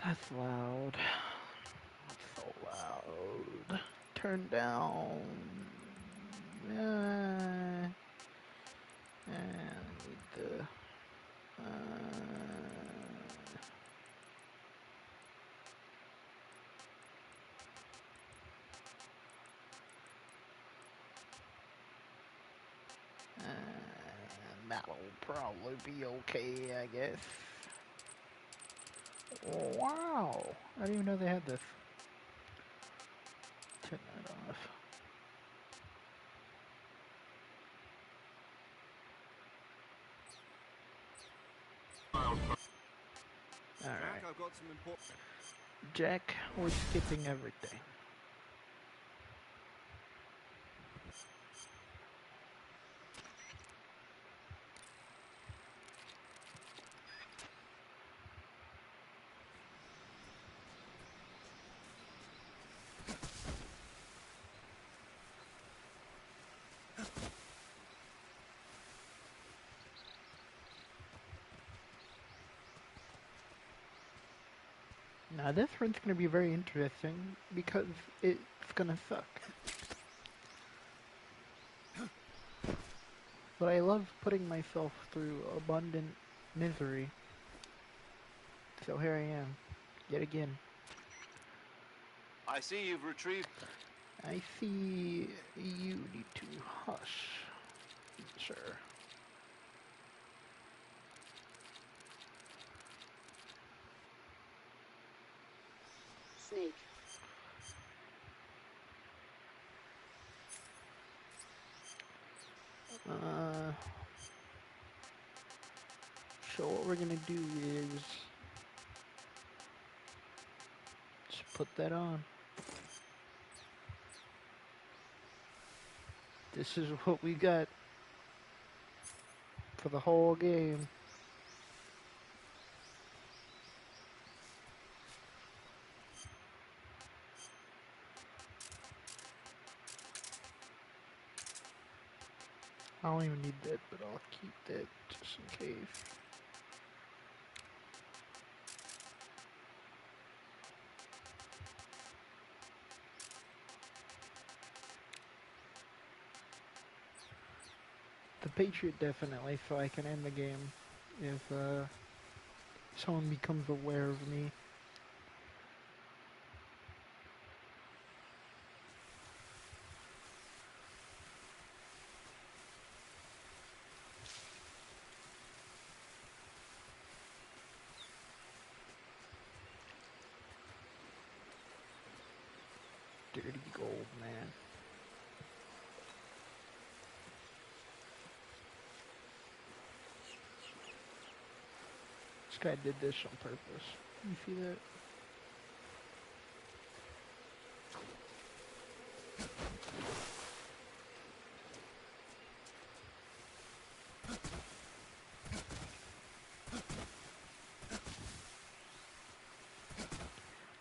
That's loud. That's so loud. Turn down. I need the. That'll probably be okay, I guess. Oh, wow! I didn't even know they had this. Turn that off. Alright. Jack, I've got some important. Jack, we're skipping everything. Now this run's gonna be very interesting because it's gonna suck. But I love putting myself through abundant misery. So here I am, yet again. I see you've retrieved. I see you need to hush, sir. Snake. So what we're gonna do is just put that on. This is what we got for the whole game. I don't even need that, but I'll keep that just in case. The Patriot definitely, so I can end the game if someone becomes aware of me. Dirty gold, man. This guy did this on purpose. You see that?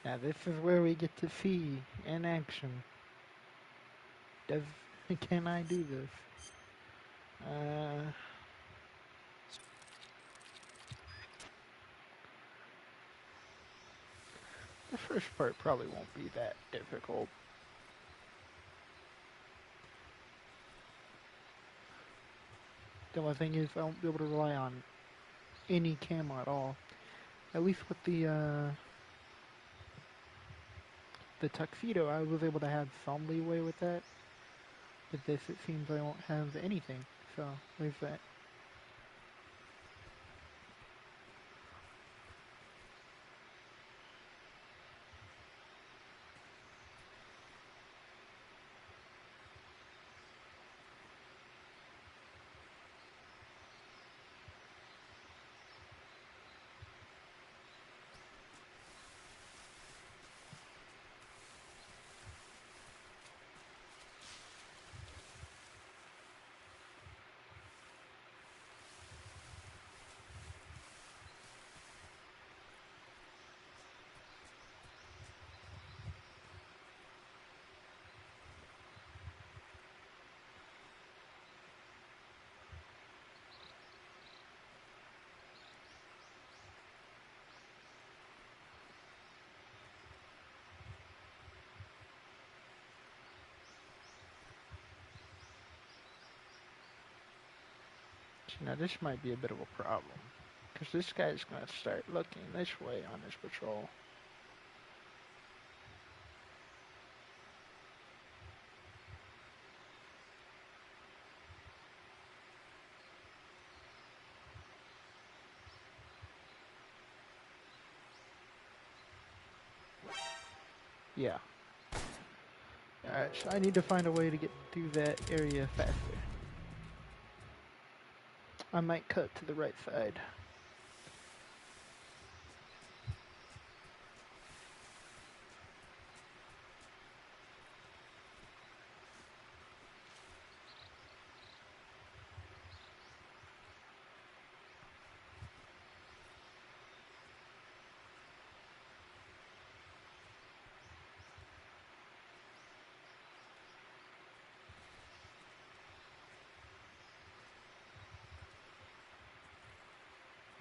Now this is where we get to see in action. Can I do this? The first part probably won't be that difficult. The only thing is I won't be able to rely on any camo at all. At least with the tuxedo, I was able to have some leeway with that. With this, it seems I won't have anything. So there's that. See, now this might be a bit of a problem. Because this guy's going to start looking this way on his patrol. Yeah. Alright, so I need to find a way to get through that area faster. I might cut to the right side.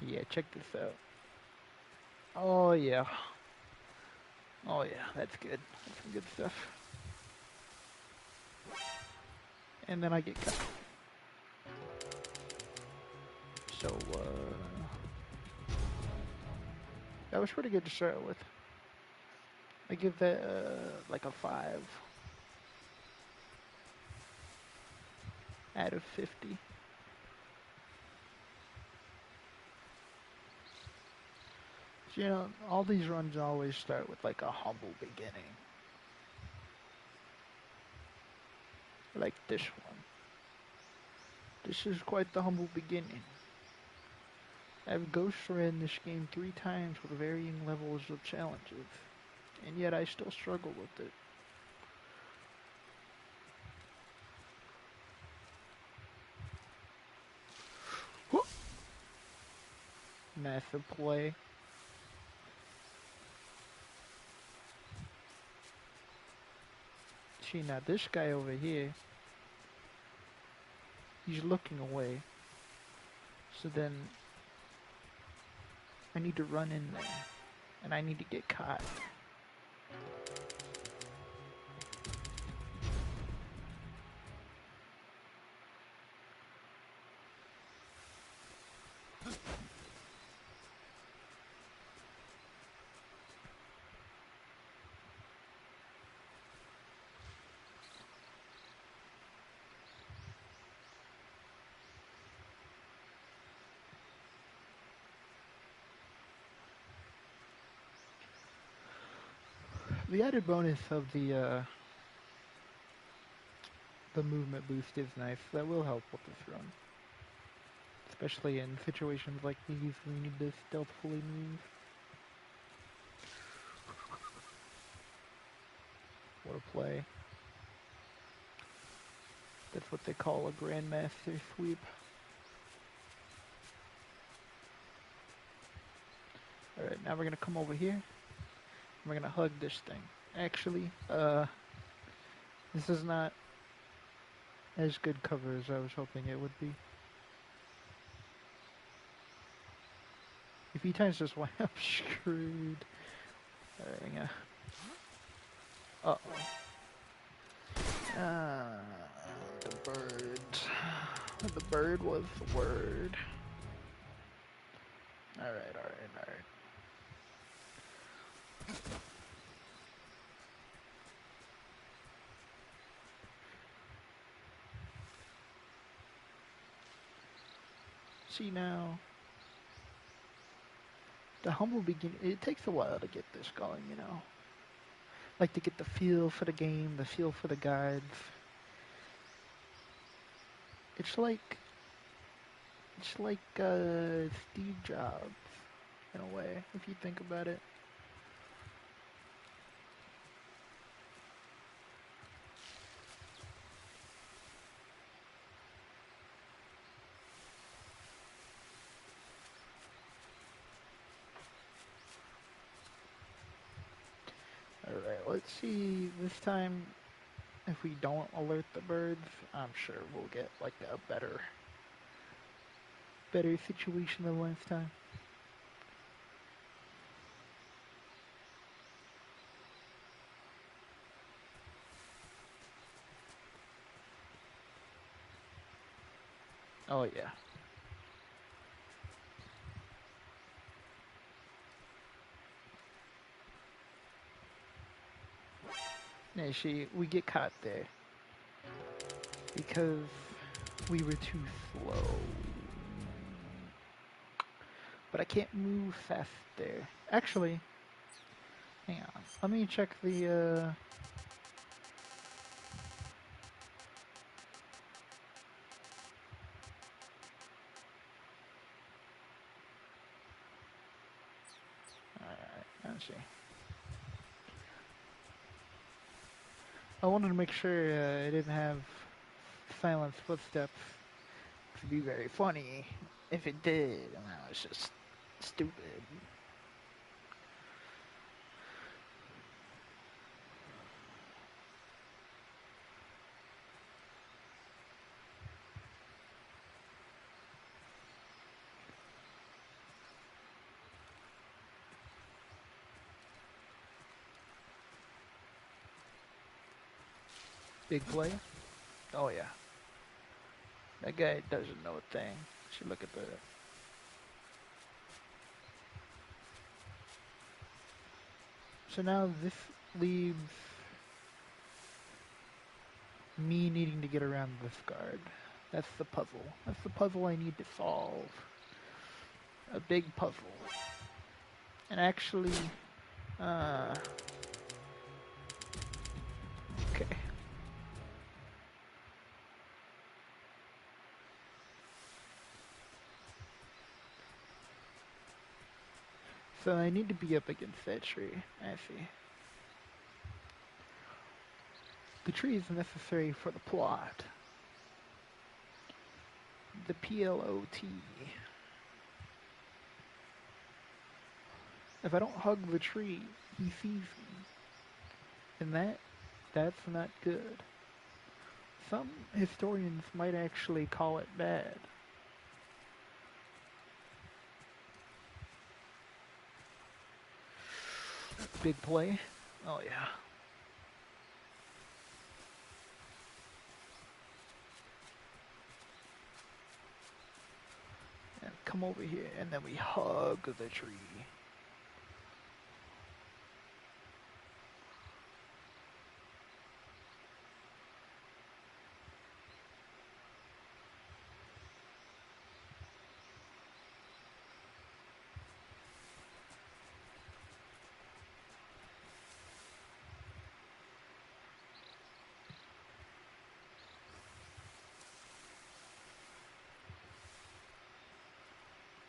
Yeah, check this out. Oh yeah. Oh yeah, that's good. That's some good stuff. And then I get cut. So, that was pretty good to start with. I give that, like a 5 out of 50. So, you know, all these runs always start with like a humble beginning. Like this one. This is quite the humble beginning. I've Ghostrun this game 3 times with varying levels of challenges, and yet I still struggle with it. Whoop. Massive play. See, now this guy over here, he's looking away. So then I need to run in there, and I need to get caught. The added bonus of the movement boost is nice. That will help with this run. Especially in situations like these where you need to stealthily move. What a play. That's what they call a Grandmaster sweep. Alright, now we're gonna come over here. And we're gonna hug this thing. Actually, this is not as good cover as I was hoping it would be. If he turns this way, I'm screwed. Alright, yeah. Uh-oh. The bird. The bird was the word. Alright. See now, the humble beginning, it takes a while to get this going, you know. Like to get the feel for the game, the feel for the guides. It's like Steve Jobs, in a way, if you think about it. Alright, let's see this time. If we don't alert the birds, I'm sure we'll get like a better situation than last time. Oh yeah. Yeah, we get caught there because we were too slow. But I can't move fast there. Actually, hang on. Let me check the, Alright, let's see. I wanted to make sure it didn't have silent footsteps. It'd be very funny if it did, and that was just stupid. Big play? Oh yeah. That guy doesn't know a thing. Should look at that. So now this leaves me needing to get around this guard. That's the puzzle. That's the puzzle I need to solve. A big puzzle. And actually, okay. So I need to be up against that tree. I see. The tree is necessary for the plot. The PLOT. If I don't hug the tree, he sees me. And that's not good. Some historians might actually call it bad. Big play. Oh yeah. And come over here, and then we hug the tree.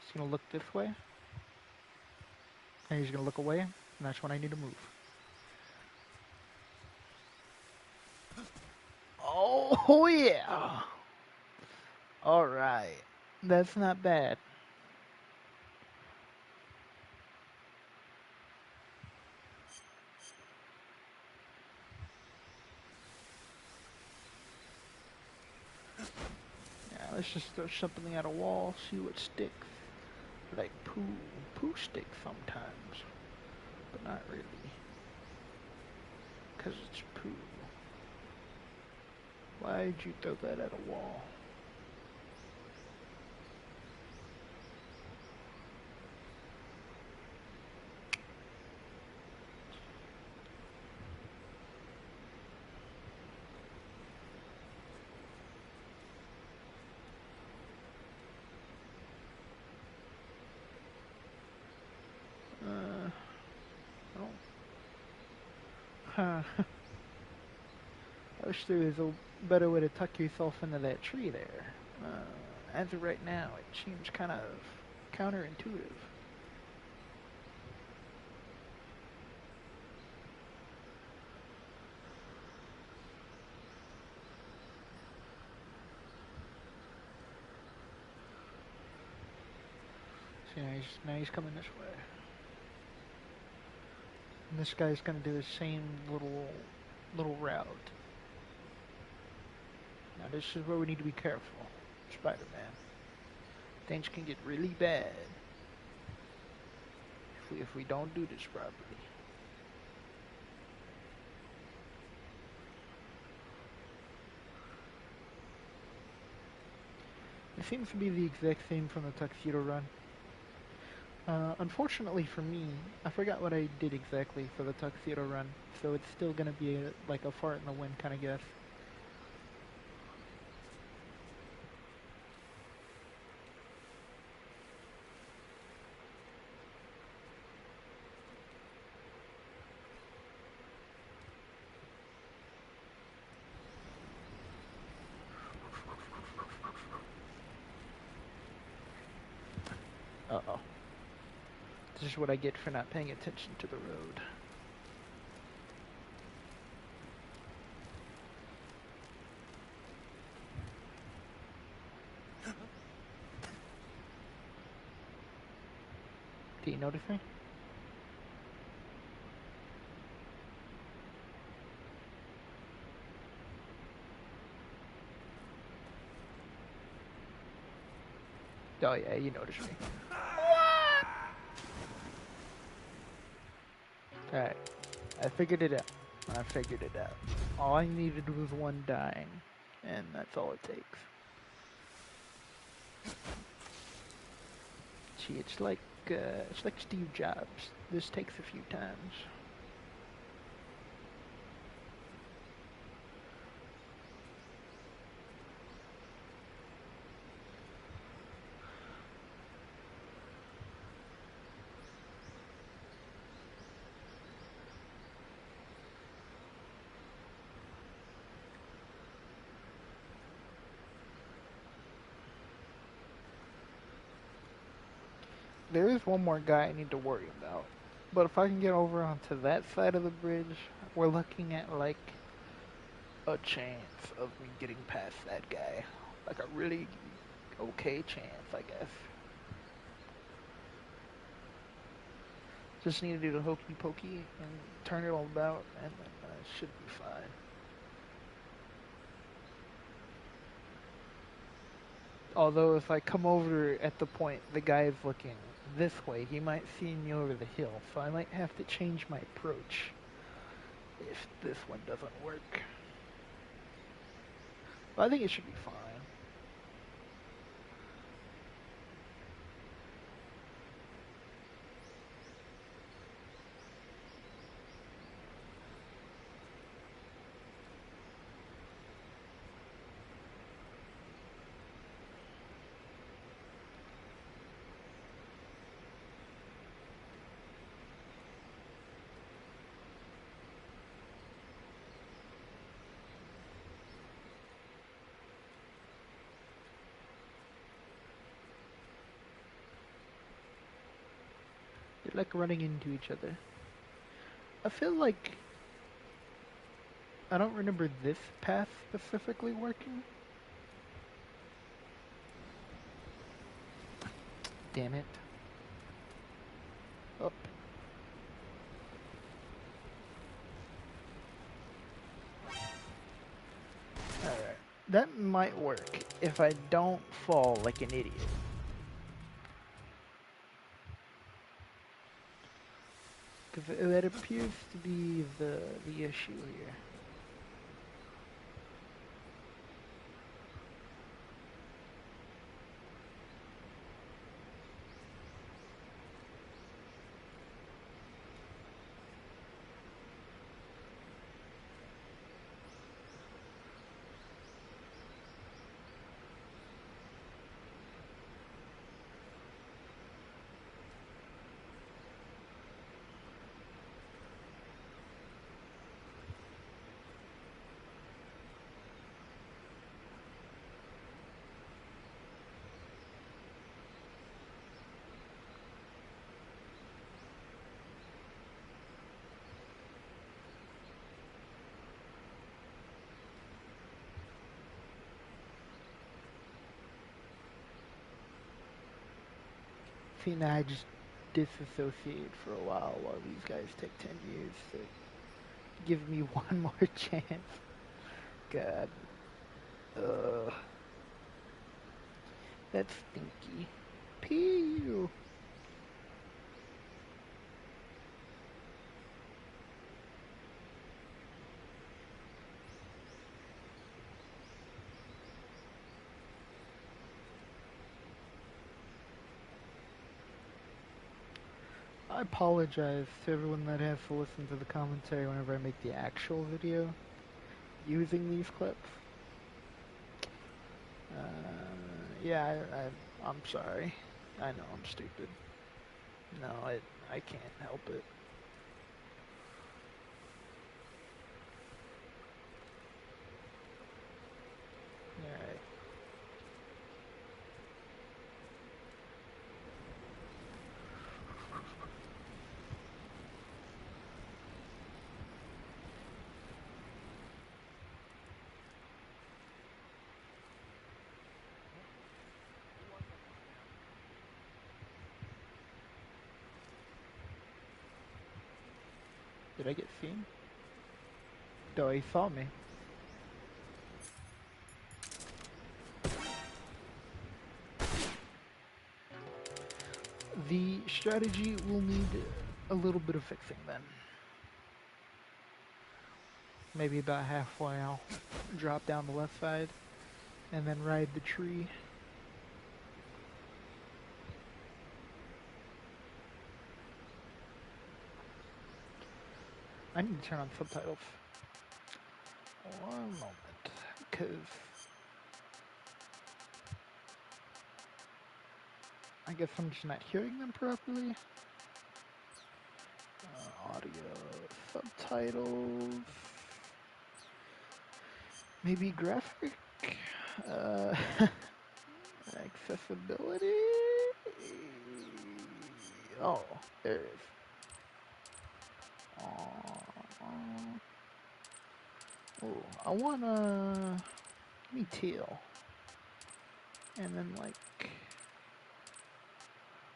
He's gonna look this way, and he's gonna look away, and that's when I need to move. Oh yeah! Alright. That's not bad. Yeah, let's just throw something at a wall, see what sticks. Like poo. Poo sticks sometimes. But not really. Because it's poo. Why'd you throw that at a wall? I don't... Huh. I wish there was a better way to tuck yourself into that tree there. As of right now, it seems kind of counterintuitive. So now he's coming this way. And this guy's gonna do the same little route. Now this is where we need to be careful, Spider-Man. Things can get really bad if we don't do this properly. It seems to be the exact same from the Tuxedo Run. Unfortunately for me, I forgot what I did exactly for the tuxedo run, so it's still gonna be like a fart in the wind kind of guess. Uh-oh. This is what I get for not paying attention to the road. Do you notice me? Oh yeah, you noticed me. Alright, I figured it out. I figured it out. All I needed was one dying, and that's all it takes. Gee, it's like Steve Jobs. This takes a few times. There is one more guy I need to worry about. But if I can get over onto that side of the bridge, we're looking at like a chance of me getting past that guy. Like a really okay chance, I guess. Just need to do the hokey pokey and turn it all about, and then it should be fine. Although if I come over at the point the guy is looking this way, he might see me over the hill, so I might have to change my approach if this one doesn't work. But I think it should be fine. They're like running into each other. I feel like I don't remember this path specifically working. Damn it. Up. Alright. That might work if I don't fall like an idiot. Because that appears to be the issue here. See, now I just disassociate for a while these guys take 10 years to give me one more chance. God. That's stinky. Pew! I apologize to everyone that has to listen to the commentary whenever I make the actual video using these clips. Yeah, I'm sorry. I know I'm stupid. No, I can't help it. Alright. Did I get seen? No, he saw me. The strategy will need a little bit of fixing then. Maybe about halfway I'll drop down the left side and then ride the tree. I need to turn on subtitles. One moment, because I guess I'm just not hearing them properly. Audio, subtitles, maybe graphic, accessibility. Oh, there it is. Oh, I wanna give me teal, and then like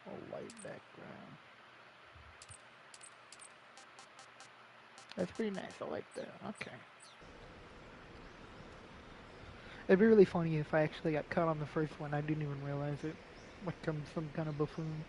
a light background. That's pretty nice. I like that. Okay. It'd be really funny if I actually got caught on the first one. I didn't even realize it. Like I'm some kind of buffoon.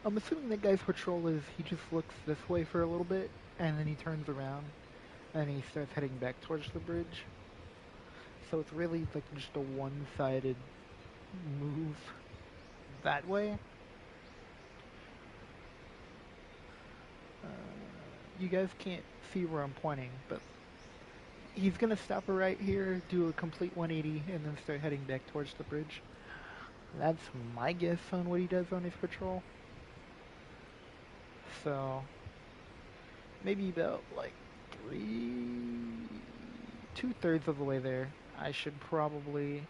I'm assuming that guy's patrol is he just looks this way for a little bit, and then he turns around, and he starts heading back towards the bridge. So it's really like just a one-sided move that way. You guys can't see where I'm pointing, but he's gonna stop right here, do a complete 180, and then start heading back towards the bridge. That's my guess on what he does on his patrol. So maybe about like two-thirds of the way there, I should probably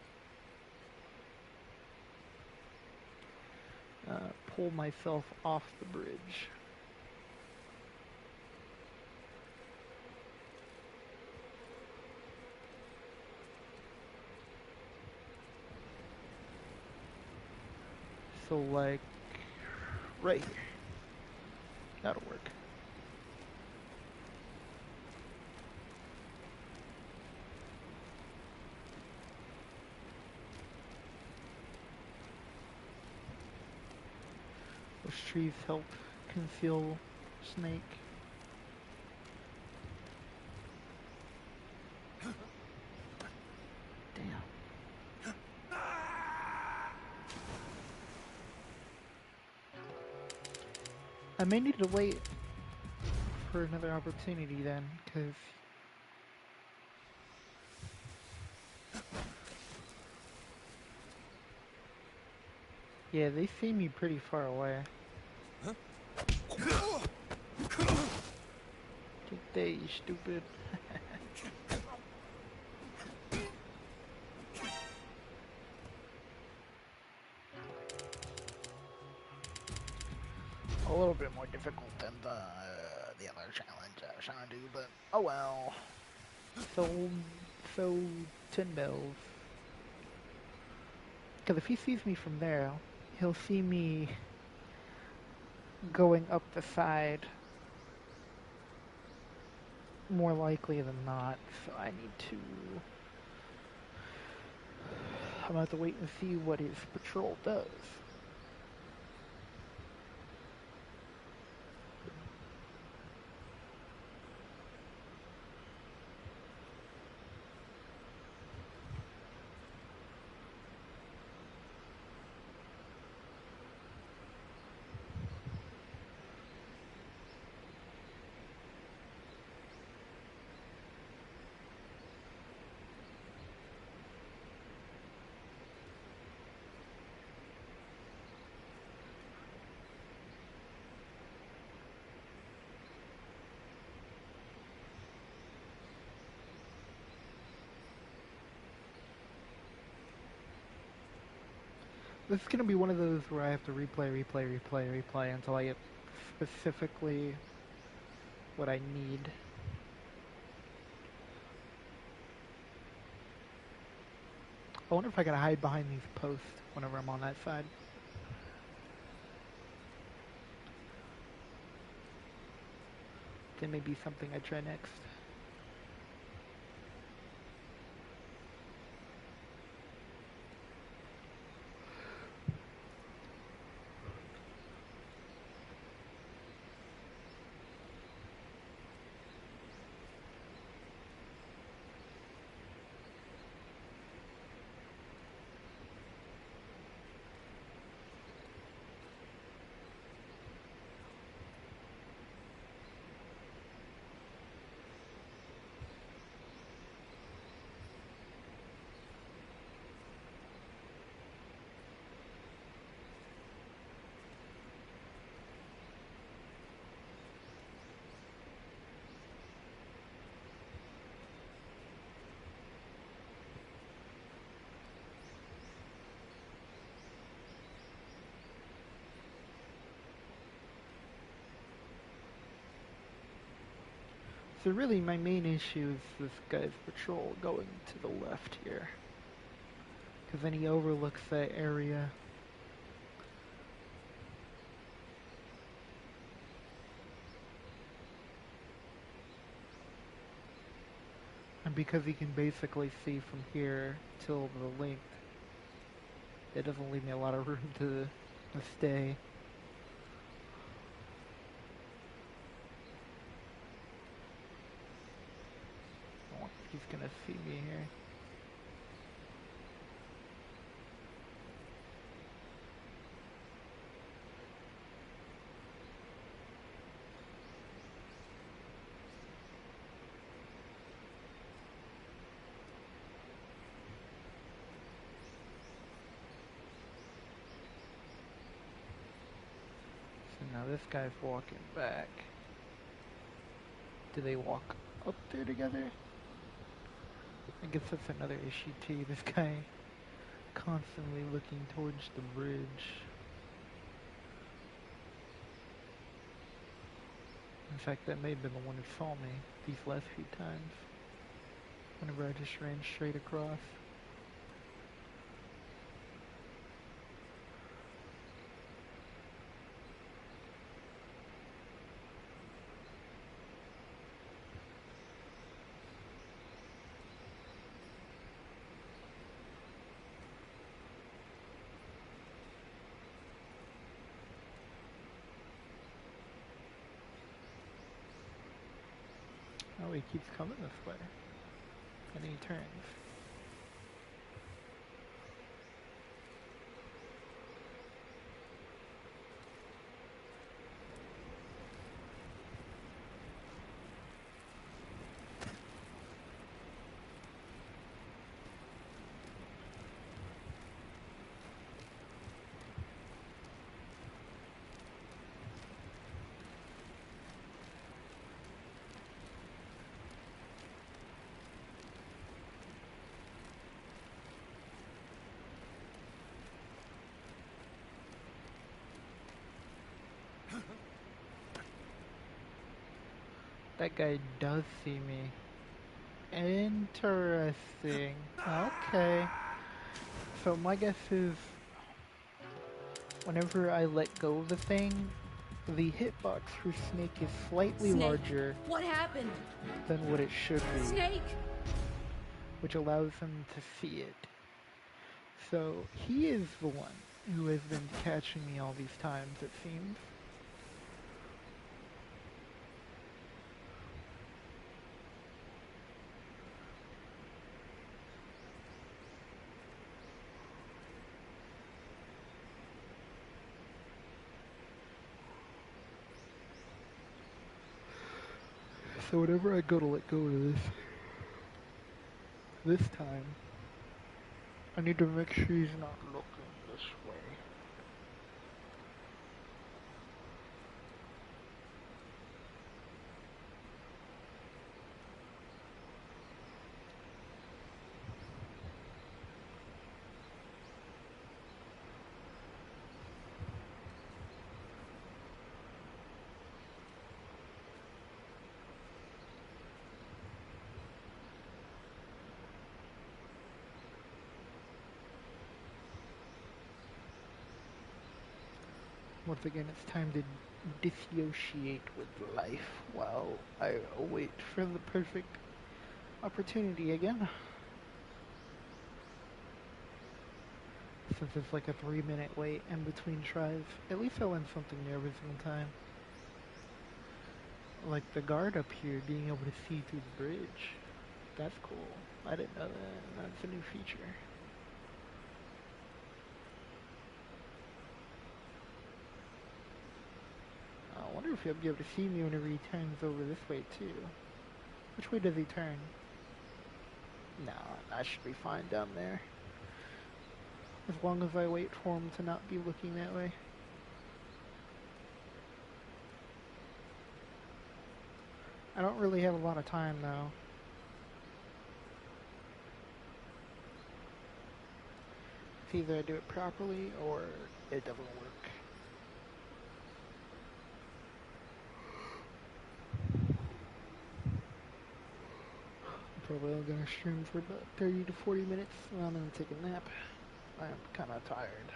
pull myself off the bridge. So like right here. That'll work. Those trees help conceal snake. Damn. I may need to wait for another opportunity then, because yeah, they see me pretty far away. Take that, you stupid. A little bit more difficult than the other challenge I was trying to do, but oh well. So 10 bells. Because if he sees me from there, he'll see me going up the side more likely than not. So I need to... I'm going to have to wait and see what his patrol does. This is going to be one of those where I have to replay until I get specifically what I need. I wonder if I gotta hide behind these posts whenever I'm on that side. That may be something I try next. So really my main issue is this guy's patrol going to the left here. Because then he overlooks that area. And because he can basically see from here till the length, it doesn't leave me a lot of room to stay. Oh, he's gonna see me here. So now this guy's walking back. Do they walk up there together? I guess that's another issue too. This guy constantly looking towards the bridge. In fact, that may have been the one who saw me these last few times. Whenever I just ran straight across. Oh, he keeps coming this way. And he turns. That guy does see me. Interesting. Okay. So my guess is whenever I let go of the thing, the hitbox for Snake is slightly Snake, larger what happened? than what it should be, Snake! which allows him to see it. So he is the one who has been catching me all these times, it seems. So whenever I go to let go of this time, I need to make sure he's not looking this way. Once again, it's time to dissociate with life while I await for the perfect opportunity again. Since it's like a 3-minute wait in between tries, at least I learned something new every single time. Like the guard up here being able to see through the bridge. That's cool. I didn't know that. That's a new feature. I wonder if he'll be able to see me whenever he turns over this way too. Which way does he turn? No, I should be fine down there. As long as I wait for him to not be looking that way. I don't really have a lot of time though. It's either I do it properly or it doesn't work. Probably only gonna stream for about 30 to 40 minutes and I'm gonna take a nap. I'm kinda tired.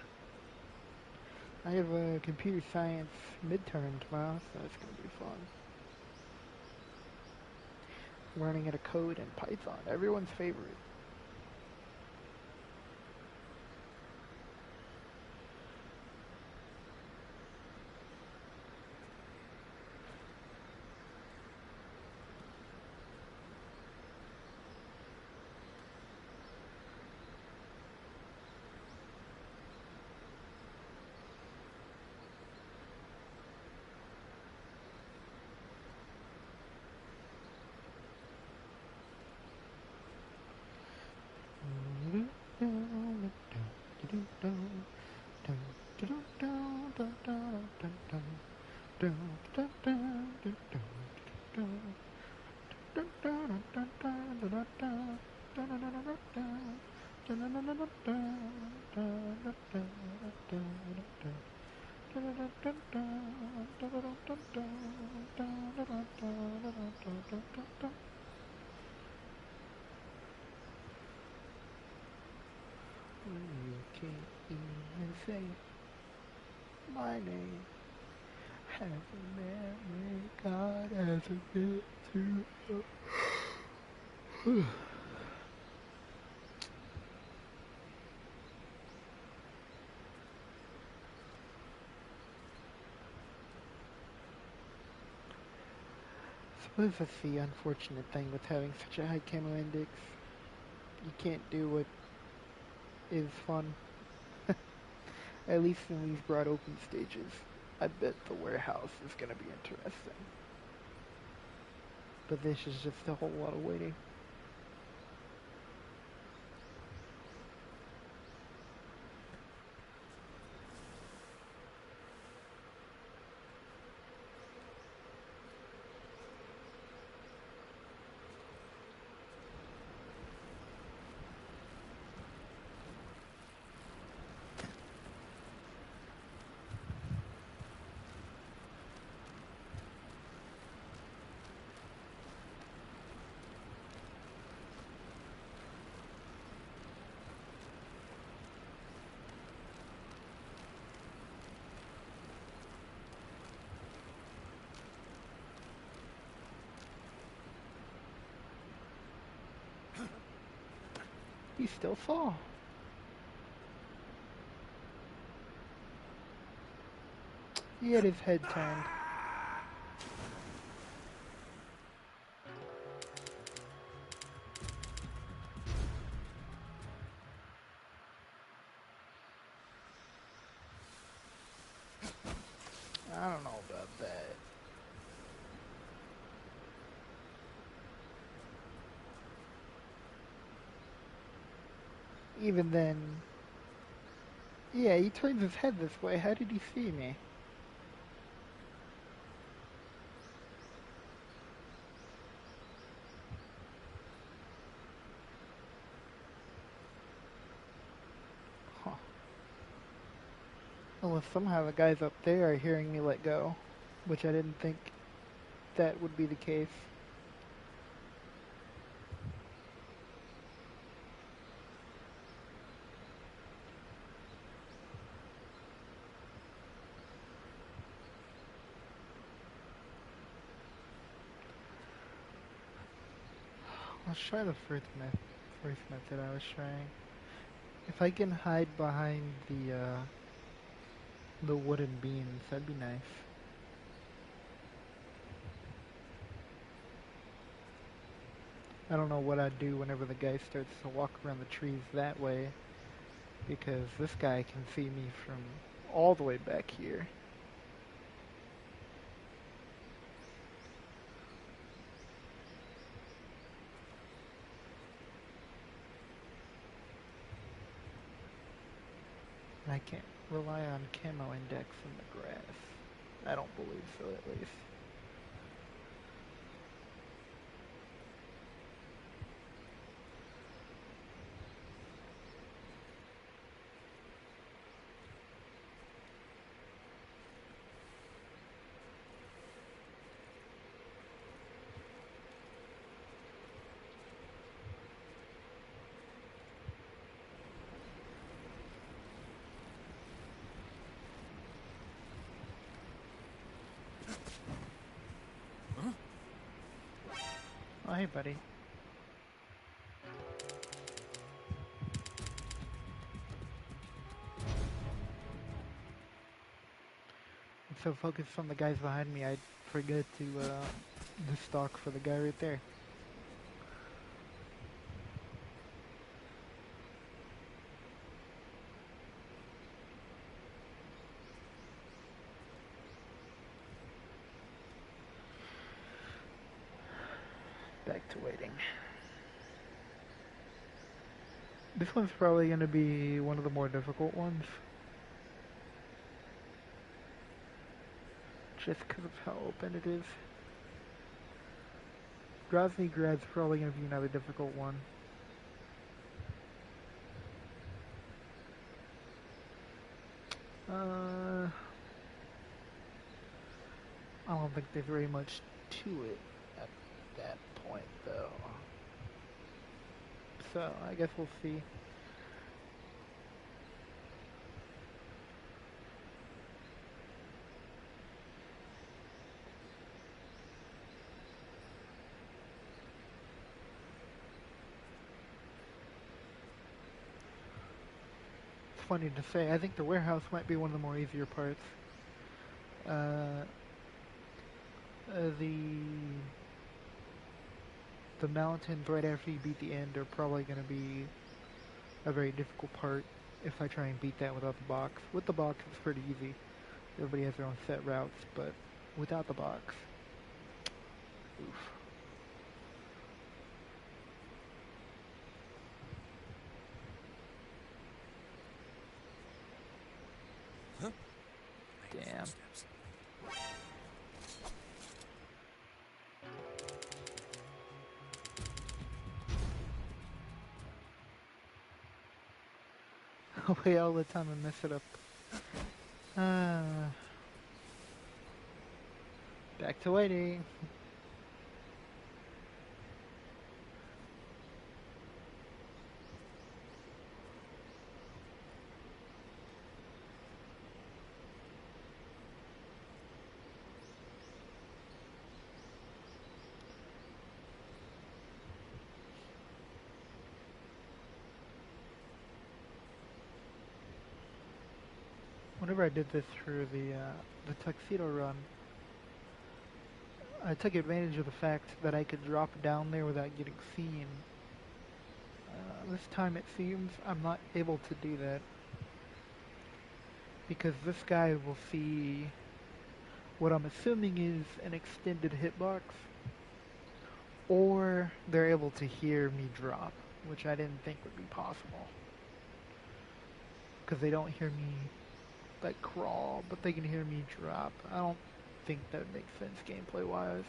I have a computer science midterm tomorrow, so it's gonna be fun. Learning how to code in Python, everyone's favorite. You can't even say my name. Has a memory God has a bit too. Suppose that's the unfortunate thing with having such a high camo index. You can't do what is fun. At least in these broad open stages. I bet the warehouse is gonna be interesting. But this is just a whole lot of waiting. he still saw. He had his head turned. I don't know about that. Even then, yeah, he turns his head this way. How did he see me? Huh. Unless somehow the guys up there are hearing me let go, which I didn't think that would be the case. Let's try the first method I was trying. If I can hide behind the wooden beams, that'd be nice. I don't know what I'd do whenever the guy starts to walk around the trees that way, because this guy can see me from all the way back here. And I can't rely on camo index in the grass. I don't believe so, at least. Oh, hey, buddy. I'm so focused on the guys behind me, I forget to stalk for the guy right there. Back to waiting. This one's probably going to be one of the more difficult ones. Just because of how open it is. Grozny Grad's probably going to be another difficult one. I don't think there's very much to it at that point, though. So, I guess we'll see. It's funny to say, I think the warehouse might be one of the more easier parts. The mountains right after you beat the end are probably going to be a very difficult part if I try and beat that without the box. With the box, it's pretty easy. Everybody has their own set routes, but without the box, oof. Huh? Damn. Wait all the time and mess it up. Back to waiting. Whenever I did this through the tuxedo run, I took advantage of the fact that I could drop down there without getting seen. This time it seems I'm not able to do that because this guy will see what I'm assuming is an extended hitbox, or they're able to hear me drop, which I didn't think would be possible. Because they don't hear me like crawl, but they can hear me drop. I don't think that makes sense gameplay wise.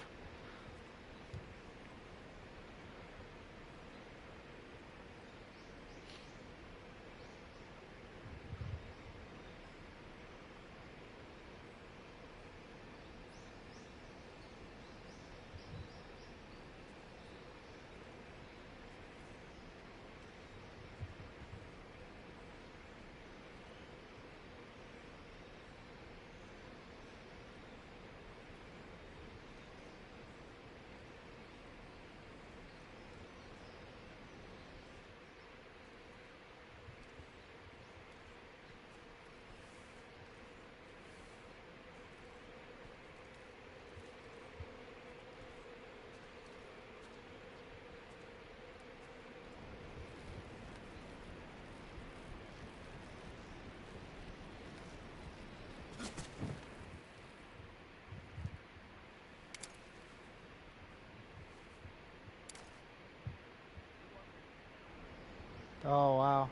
Oh wow.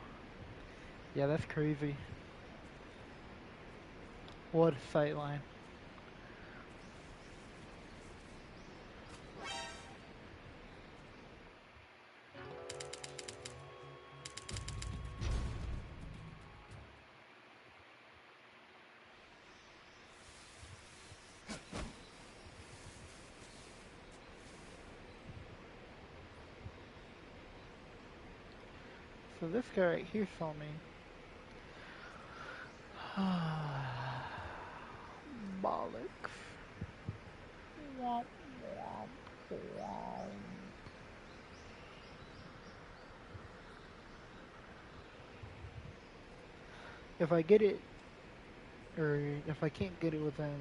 Yeah, that's crazy. What a sightline. So this guy right here saw me. Bollocks. Womp womp womp. If I get it, or if I can't get it within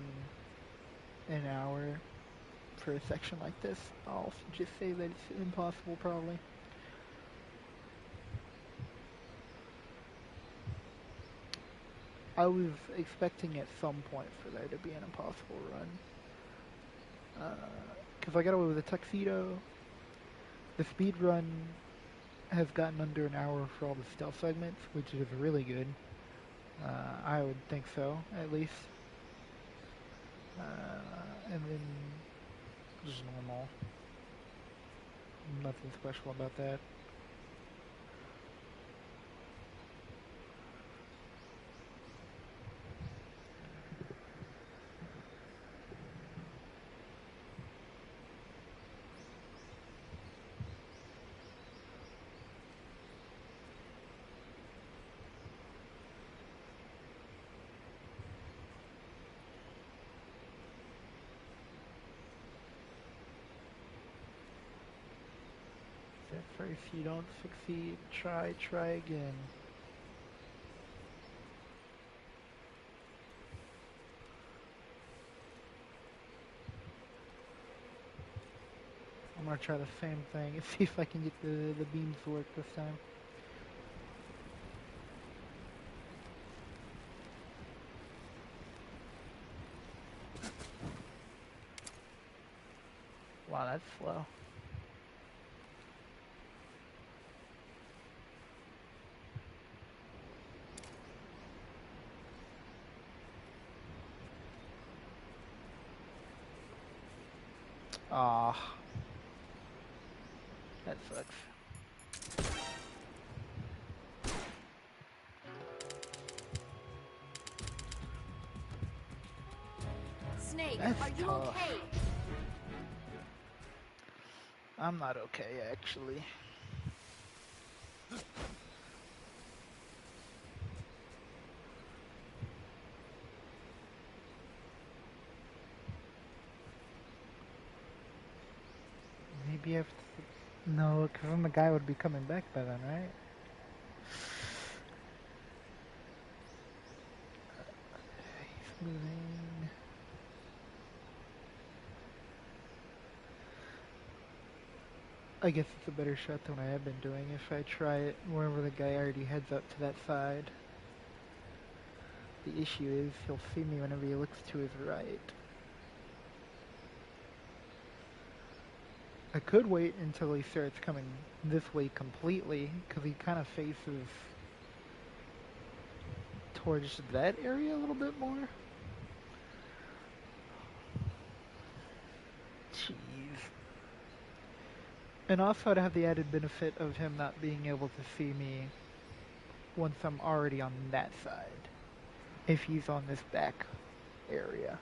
an hour for a section like this, I'll just say that it's impossible probably. I was expecting at some point for there to be an impossible run. Because I got away with a tuxedo. The speed run has gotten under an hour for all the stealth segments, which is really good. I would think so, at least. And then just normal. Nothing special about that. At first you don't succeed, try again. I'm gonna try the same thing and see if I can get the beams to work this time. Wow, that's slow. Ah, that sucks. Snake, That's are you tough. okay? I'm not okay, actually. Maybe I have to... No, because then the guy would be coming back by then, right? Moving. I guess it's a better shot than I have been doing if I try it wherever the guy already heads up to that side. The issue is he'll see me whenever he looks to his right. I could wait until he starts coming this way completely, because he kind of faces towards that area a little bit more. Jeez. And also I'd have the added benefit of him not being able to see me once I'm already on that side, if he's on this back area.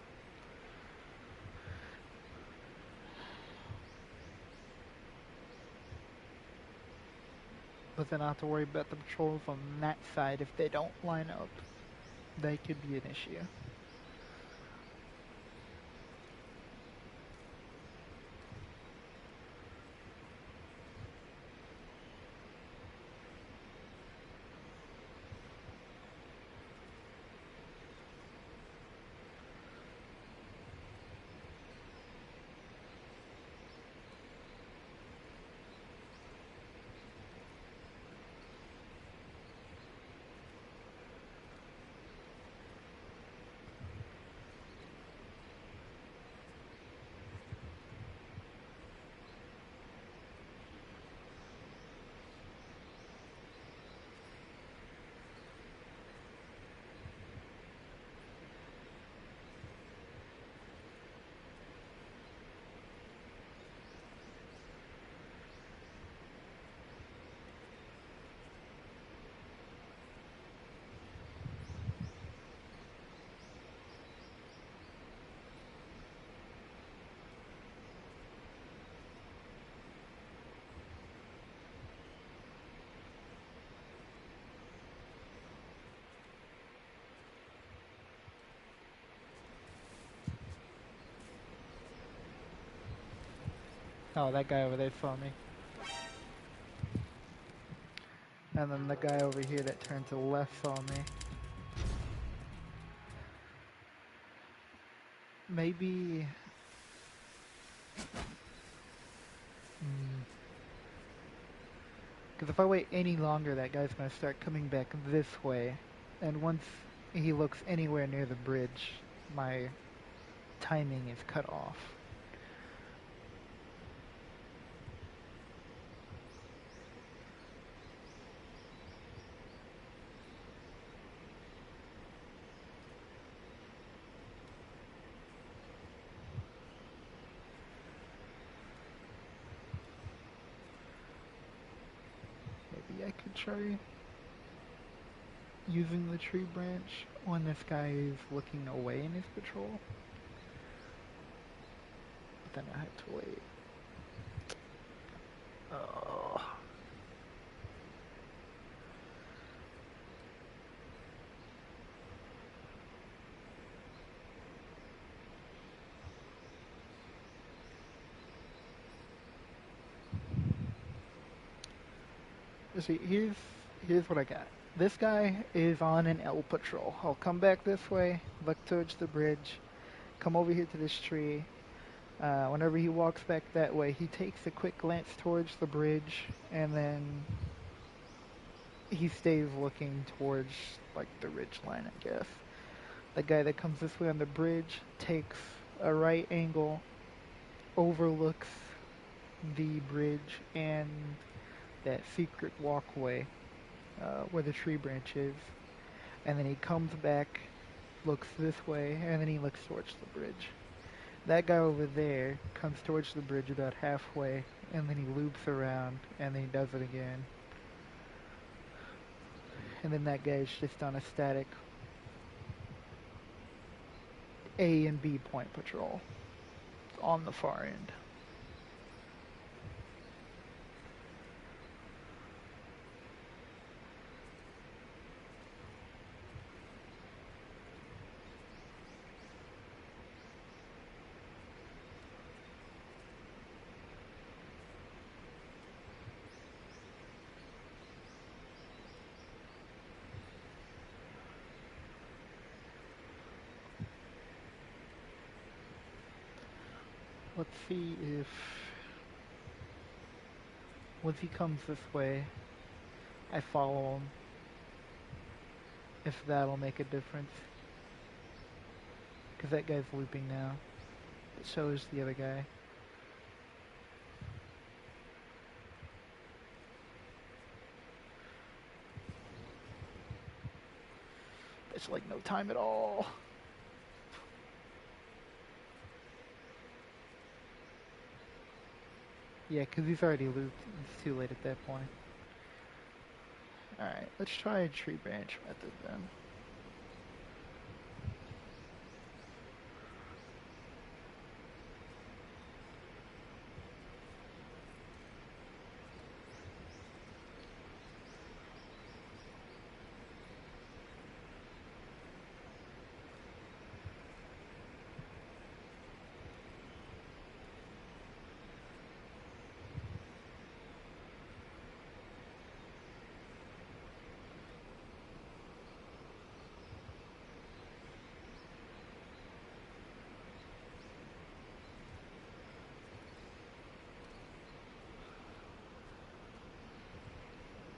But then I have to worry about the patrols on that side if they don't line up. That could be an issue. Oh, that guy over there saw me. And then the guy over here that turned to the left saw me. Maybe... Because if I wait any longer, that guy's going to start coming back this way. And once he looks anywhere near the bridge, my timing is cut off. Maybe I could try using the tree branch when this guy is looking away in his patrol. But then I have to wait. Oh. You see, here's what I got. This guy is on an L patrol. I'll come back this way, look towards the bridge, come over here to this tree. Whenever he walks back that way, he takes a quick glance towards the bridge, and then he stays looking towards, like, the ridge line, I guess. The guy that comes this way on the bridge takes a right angle, overlooks the bridge and that secret walkway where the tree branch is, and then he comes back, looks this way, and then he looks towards the bridge. That guy over there comes towards the bridge about halfway, and then he loops around, and then he does it again. And then that guy's just on a static A and B point patrol on the far end. Let's see if once he comes this way, I follow him. If that'll make a difference. Because that guy's looping now. But so is the other guy. It's like no time at all. Yeah, because he's already looped. It's too late at that point. Alright, let's try a tree branch method then.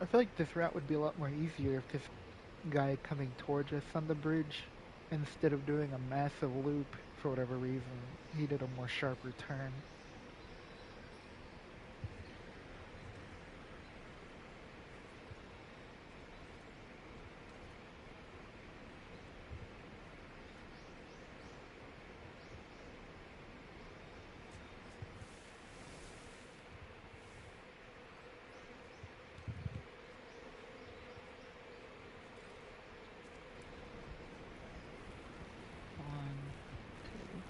I feel like this route would be a lot more easier if this guy coming towards us on the bridge, instead of doing a massive loop for whatever reason, he did a more sharper turn. One, two.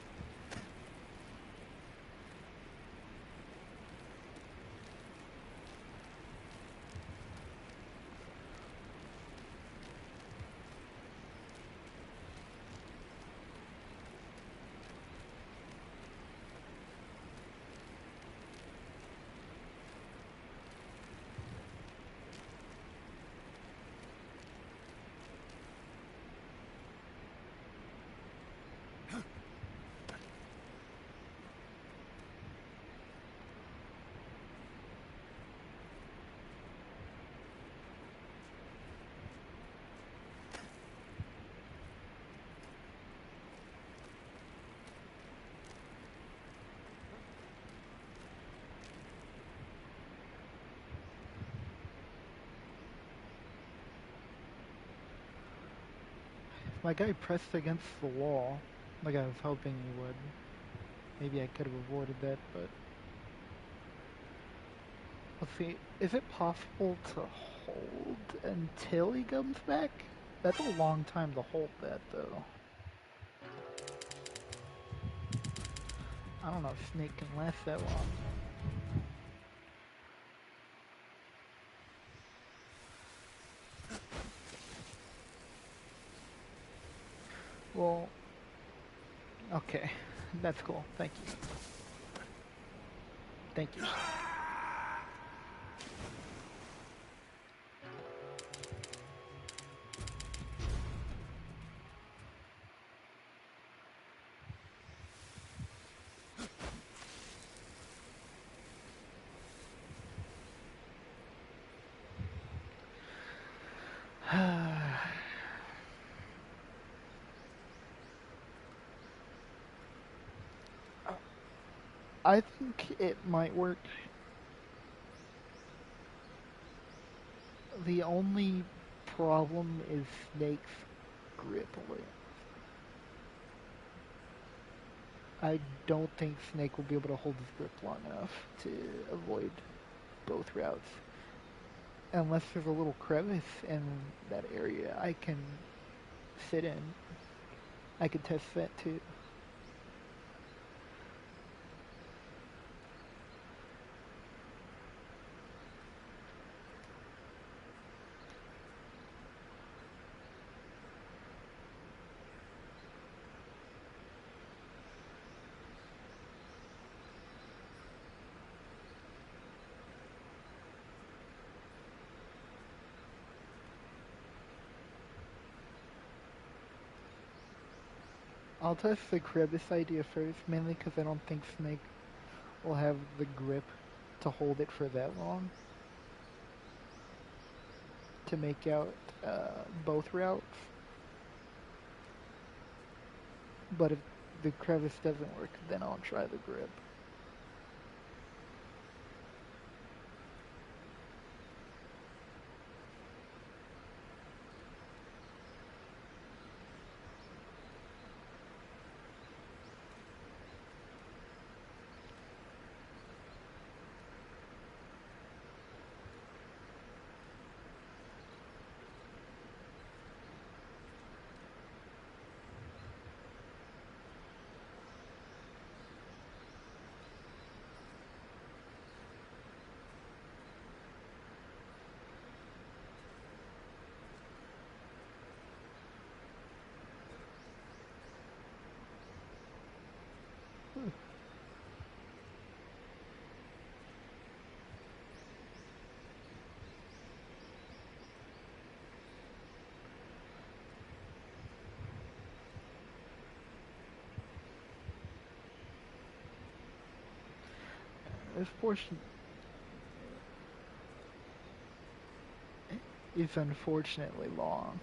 My guy pressed against the wall, like I was hoping he would. Maybe I could have avoided that, but... Let's see, is it possible to hold until he comes back? That's a long time to hold that, though. I don't know if Snake can last that long. Well, okay. That's cool. Thank you. Thank you. I think it might work. The only problem is Snake's grip length. I don't think Snake will be able to hold his grip long enough to avoid both routes. Unless there's a little crevice in that area I can sit in. I could test that too. I'll test the crevice idea first, mainly because I don't think Snake will have the grip to hold it for that long to make out both routes. But if the crevice doesn't work, then I'll try the grip. This portion is unfortunately long.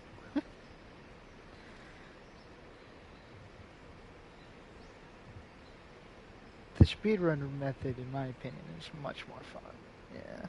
The speedrunner method, in my opinion, is much more fun. Yeah.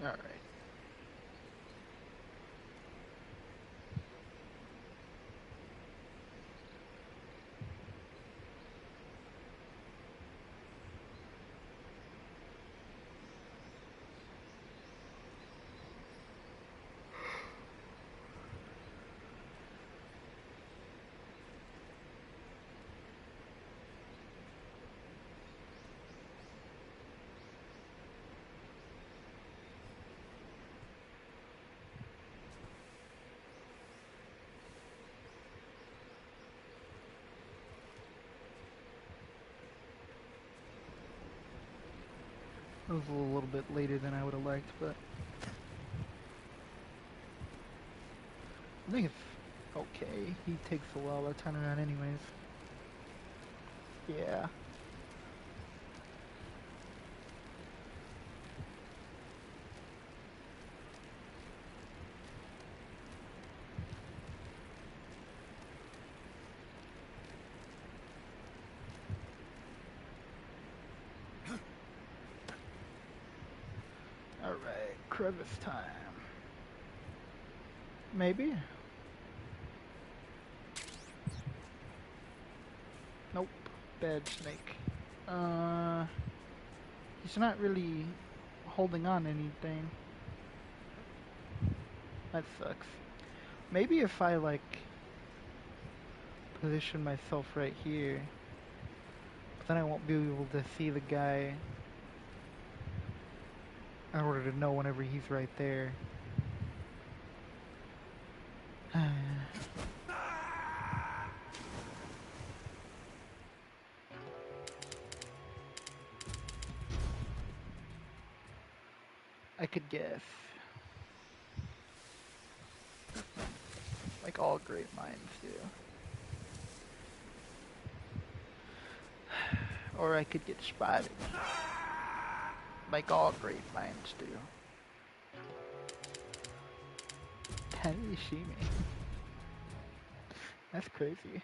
Alright. It was a little bit later than I would have liked, but I think it's okay. He takes a while to turn around anyways. Yeah. Alright, crevice time. Maybe? Nope. Bad snake. He's not really holding on to anything. That sucks. Maybe if I, like, position myself right here, but then I won't be able to see the guy in order to know whenever he's right there. I could guess. Like all great minds do. Or I could get spotted. Like all great minds do. How did he see me? That's crazy.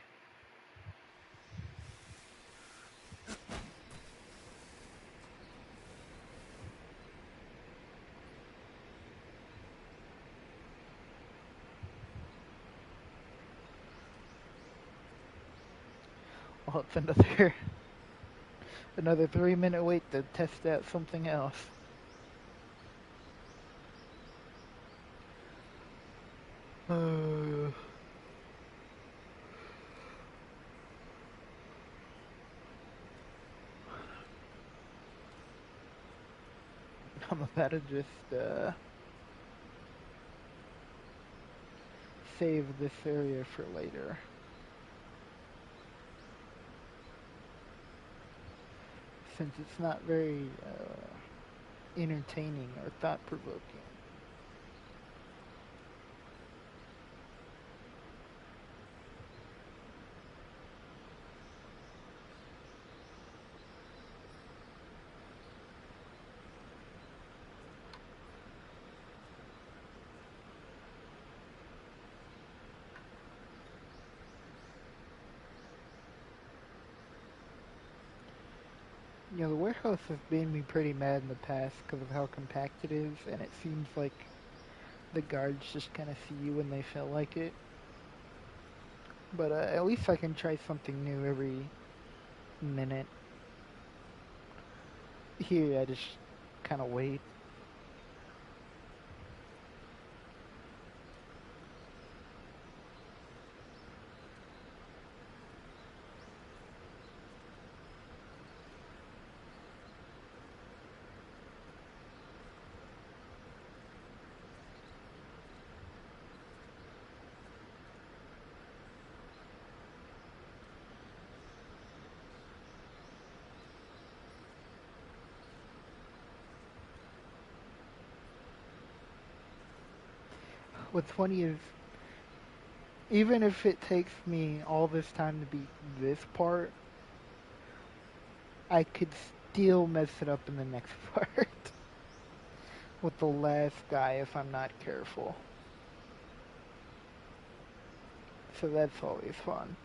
Well, it's another 3-minute wait to test out something else. I'm about to just save this area for later. Since it's not very entertaining or thought-provoking. You know, the warehouse has made me pretty mad in the past because of how compact it is, and it seems like the guards just kind of see you when they feel like it. But at least I can try something new every minute. Here, I just kind of wait. What's funny is, even if it takes me all this time to beat this part, I could still mess it up in the next part with the last guy if I'm not careful. So that's always fun.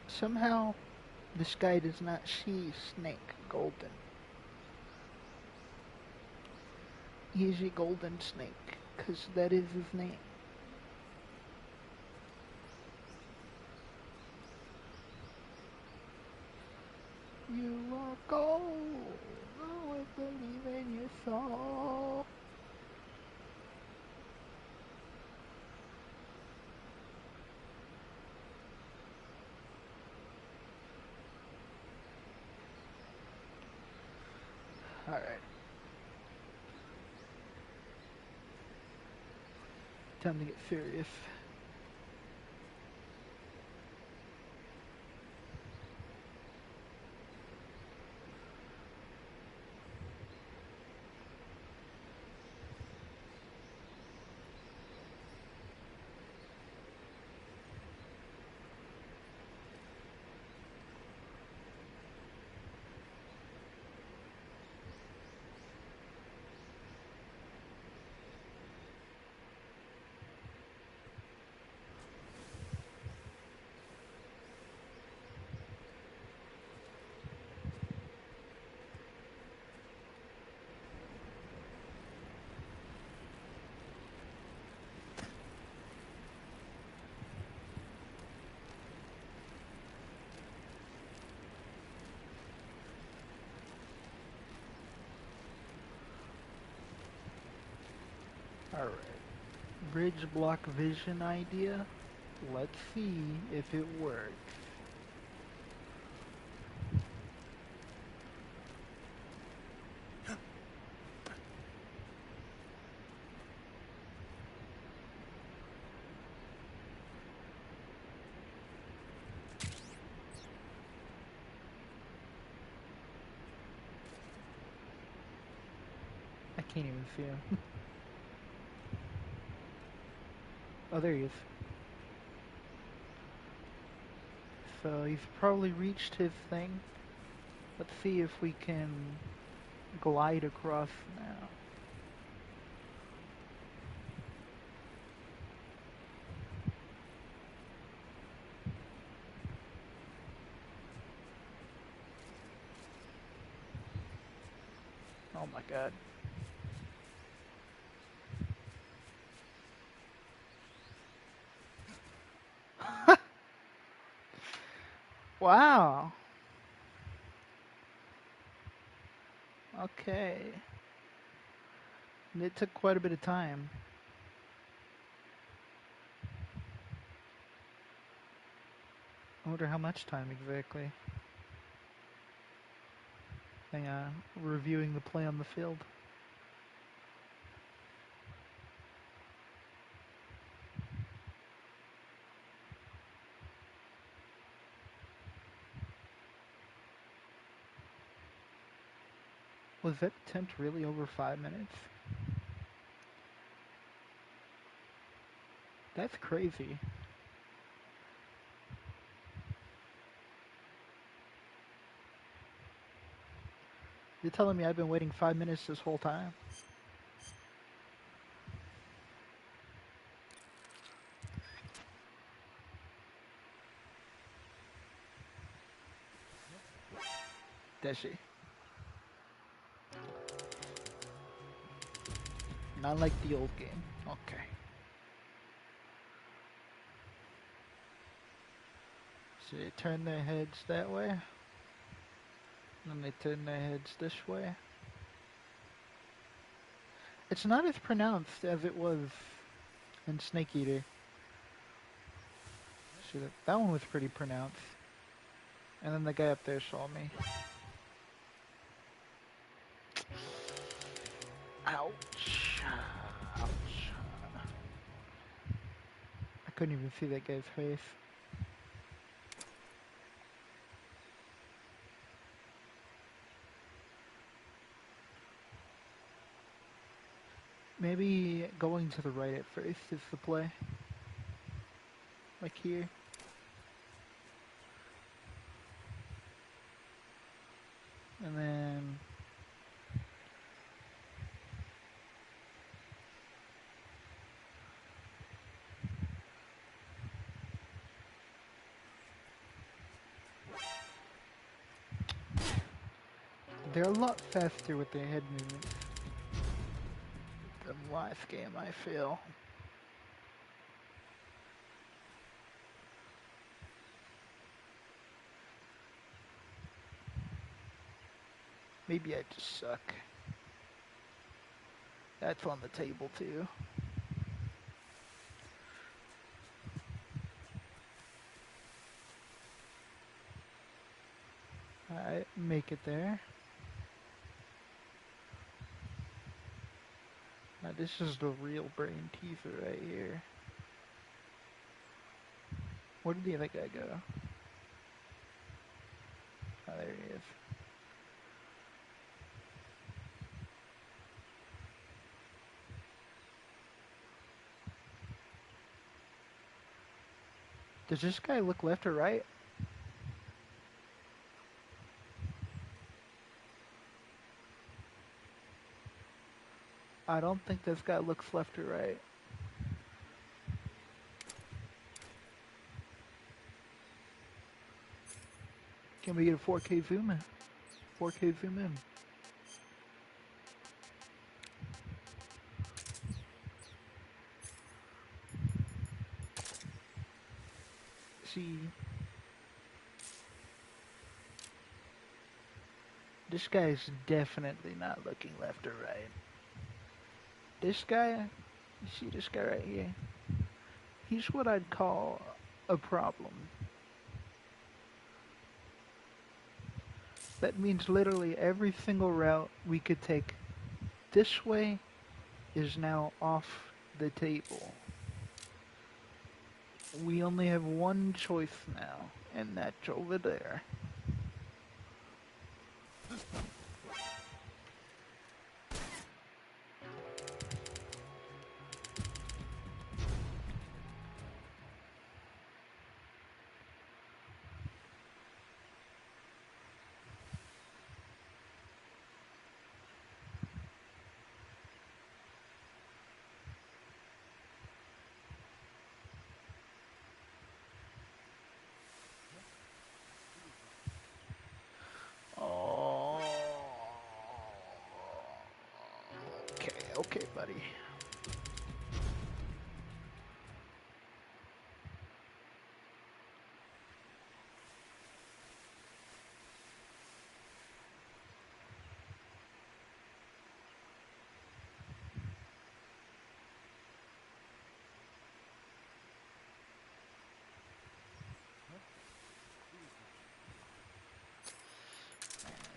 Somehow, this guy does not see Snake Golden. He's a golden snake, 'cause that is his name. You are gold, always believe in your soul. Alright. Time to get serious. Alright. Bridge block vision idea. Let's see if it works. I can't even see him. Oh, there he is. So he's probably reached his thing. Let's see if we can glide across now. Oh my god. Wow. Okay. It took quite a bit of time. I wonder how much time exactly. Hang on. Reviewing the play on the field. Was that attempt really over 5 minutes? That's crazy. You're telling me I've been waiting 5 minutes this whole time? Does she? Not like the old game. Okay. So they turn their heads that way. And they turn their heads this way. It's not as pronounced as it was in Snake Eater. See, that one was pretty pronounced. And then the guy up there saw me. Ouch. Ouch. I couldn't even see that guy's face. Maybe going to the right at first is the play. Like here. And then... they're a lot faster with their head movements than last game, I feel. Maybe I just suck. That's on the table too. Alright, make it there. Now this is the real brain teaser right here. Where did the other guy go? Oh, there he is. Does this guy look left or right? I don't think this guy looks left or right. Can we get a 4K zoom in? 4K zoom in. See, this guy's definitely not looking left or right. This guy, you see this guy right here? He's what I'd call a problem. That means literally every single route we could take this way is now off the table. We only have one choice now, and that's over there. buddy.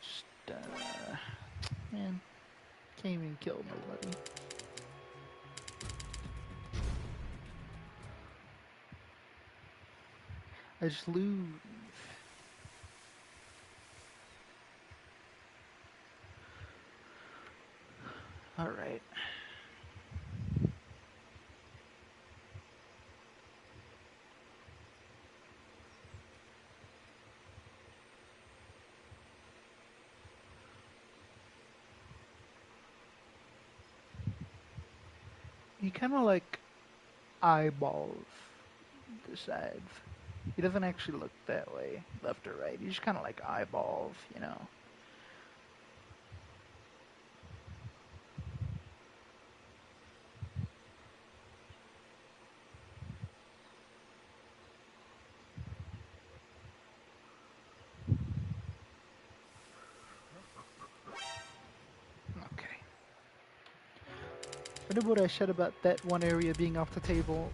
Just, man, can't even kill nobody. I just lose. Alright. He kind of like eyeballs the sides. He doesn't actually look that way, left or right. He just kind of like eyeballs, you know. Okay. Remember what I said about that one area being off the table?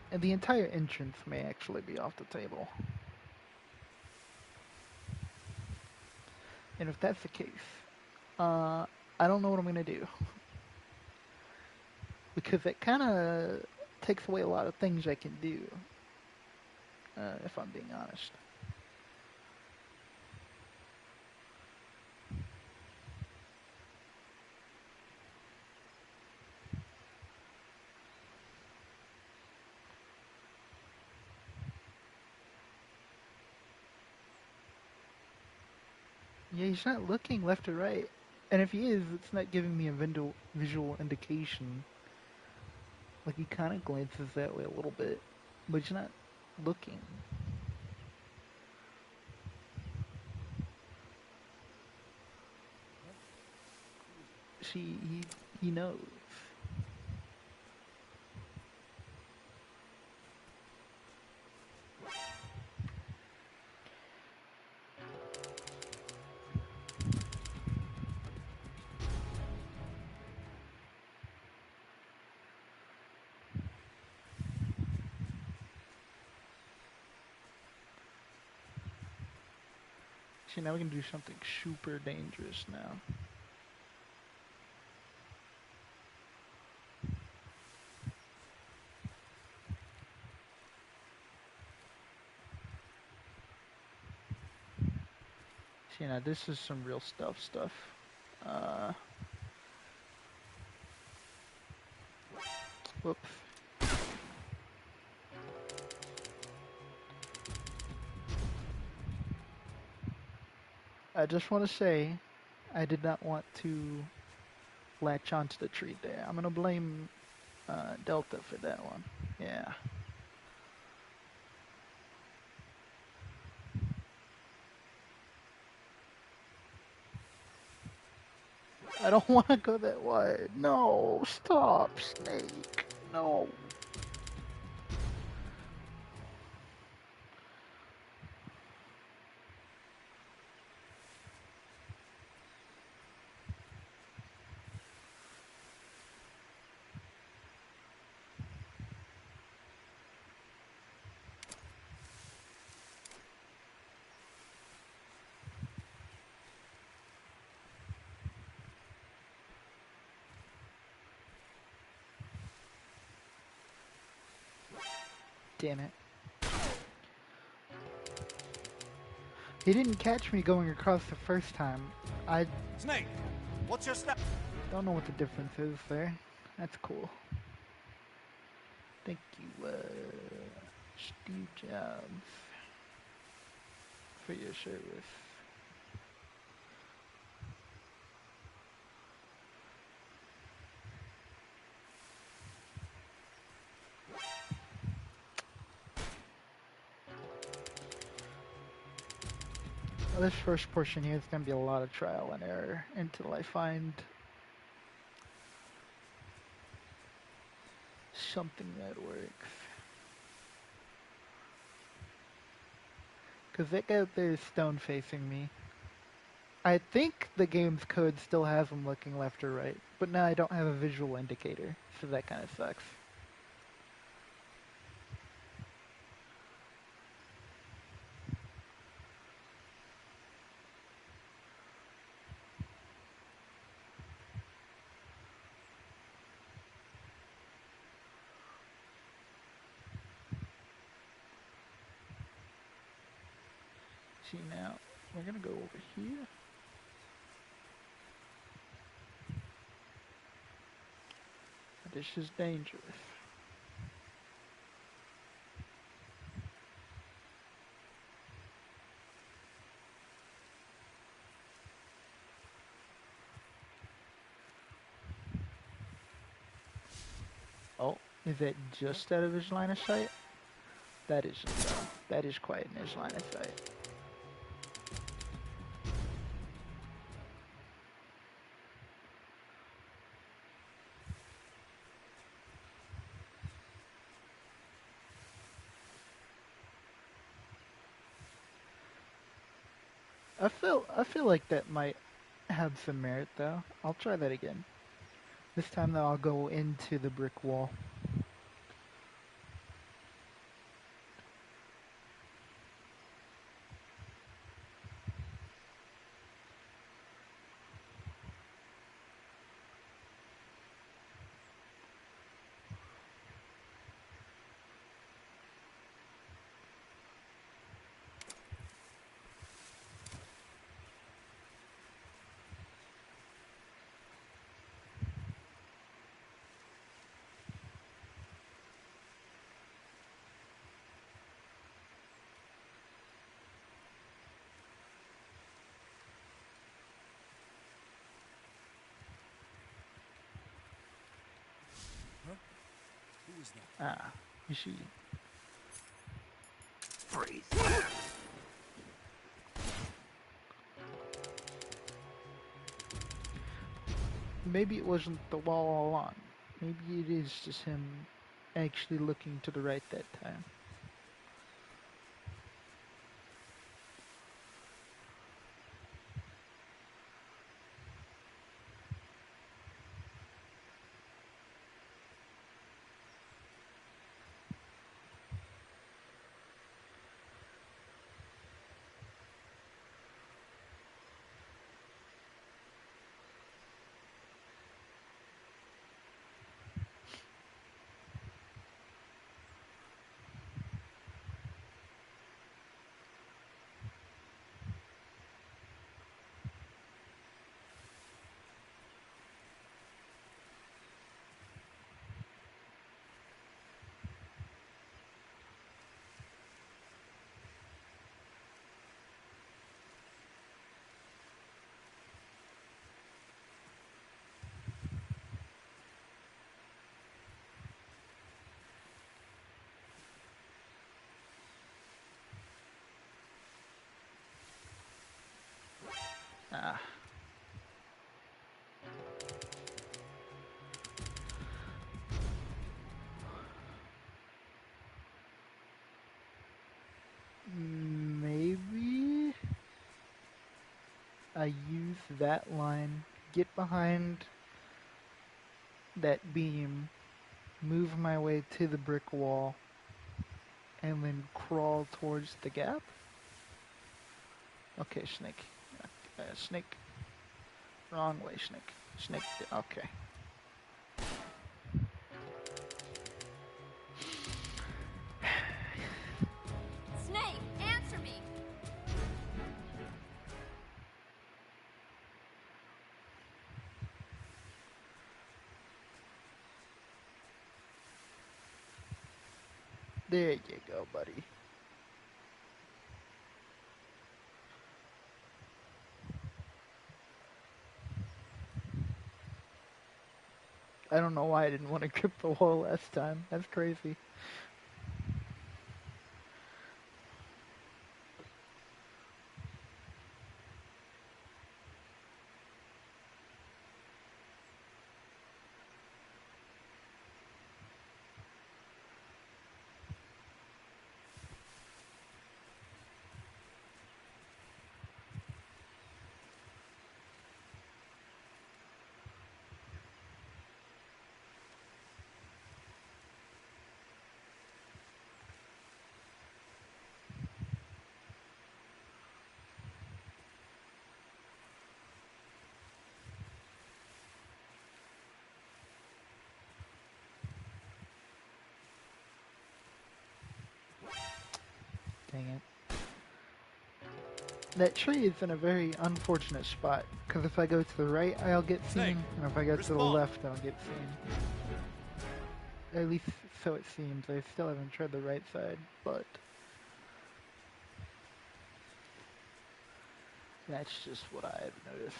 And the entire entrance may actually be off the table. And if that's the case, I don't know what I'm gonna do. Because it kind of takes away a lot of things I can do, if I'm being honest. Yeah, he's not looking left or right. And if he is, it's not giving me a visual indication. Like, he kind of glances that way a little bit, but he's not looking. See, he knows. See, now we can do something super dangerous now. See, now this is some real stuff. Whoops. I just want to say, I did not want to latch onto the tree there. I'm gonna blame Delta for that one. Yeah. I don't want to go that wide. No, stop, Snake. No. Damn it. He didn't catch me going across the first time. I Snake, what's your step? don't know what the difference is there. That's cool. Thank you, Steve Jobs, for your service. Well, this first portion here is going to be a lot of trial and error until I find something that works. Because that guy out there is stone facing me. I think the game's code still has him looking left or right, but now I don't have a visual indicator, so that kind of sucks. See now, we're gonna go over here. This is dangerous. Oh, is that just out of his line of sight? That isn't though. That is quite in his line of sight. I feel like that might have some merit though. I'll try that again. This time though I'll go into the brick wall. Who is that? Ah, you see. Freeze. Maybe it wasn't the wall all along. Maybe it is just him actually looking to the right that time. Ah. Maybe I use that line, get behind that beam, move my way to the brick wall, and then crawl towards the gap? Okay, Snake. Snake. Wrong way, Snake. Snake. Okay. Snake, answer me! There you go, buddy. I don't know why I didn't want to grip the wall last time. That's crazy. Dang it. That tree is in a very unfortunate spot, because if I go to the right, I'll get Snake, seen, and if I go to the respond. left, I'll get seen. At least so it seems. I still haven't tried the right side, but that's just what I've noticed.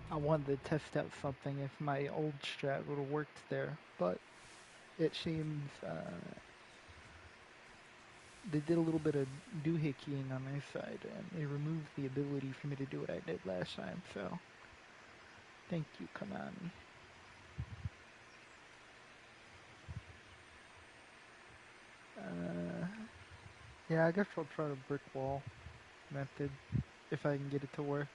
I wanted to test out something if my old strat would have worked there, but it seems they did a little bit of doohickying on their side, and they removed the ability for me to do what I did last time, so thank you, Konami. Yeah, I guess I'll try the brick wall method if I can get it to work.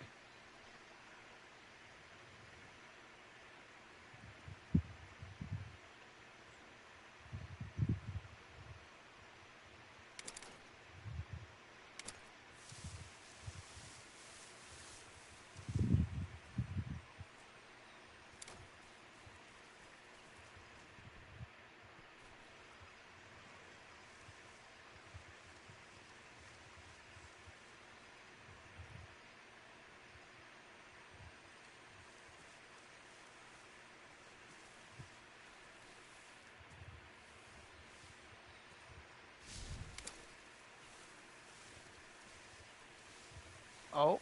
Oh.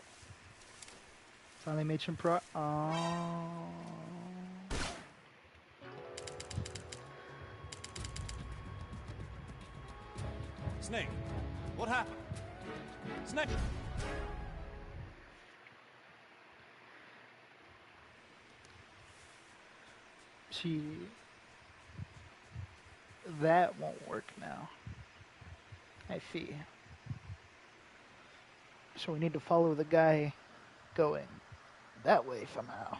Finally made some Oh. Snake, what happened? Snake! See, that won't work now. I see. So we need to follow the guy going that way somehow.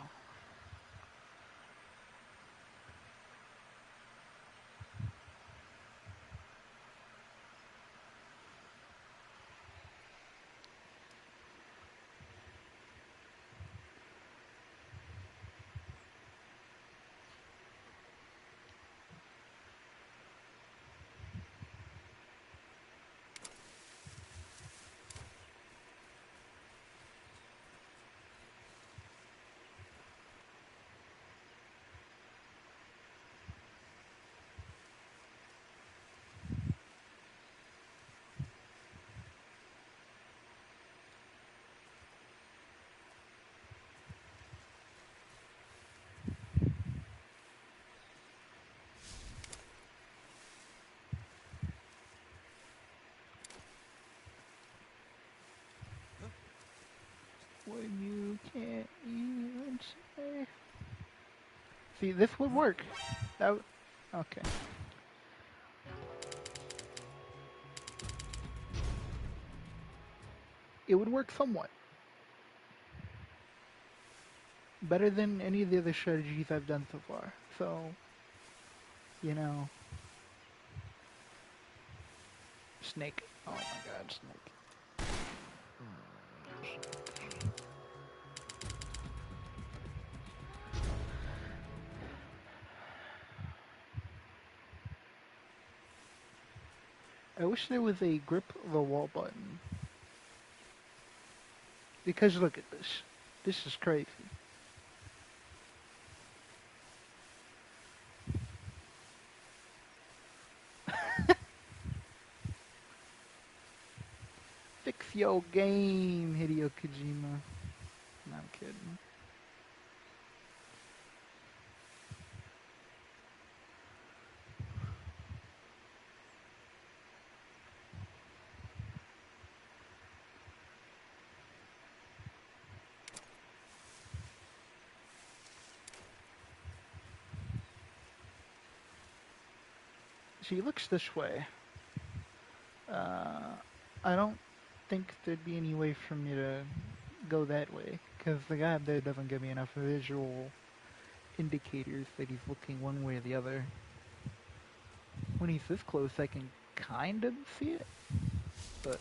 When you can't even say. See, this would work. That would, okay. It would work somewhat. Better than any of the other strategies I've done so far. So, you know. Snake. Oh my god, snake. I wish there was a grip the wall button. Because look at this. This is crazy. Fix your game, Hideo Kojima. No, I'm kidding. She looks this way. I don't think there'd be any way for me to go that way, because the guy up there doesn't give me enough visual indicators that he's looking one way or the other. When he's this close, I can kind of see it. but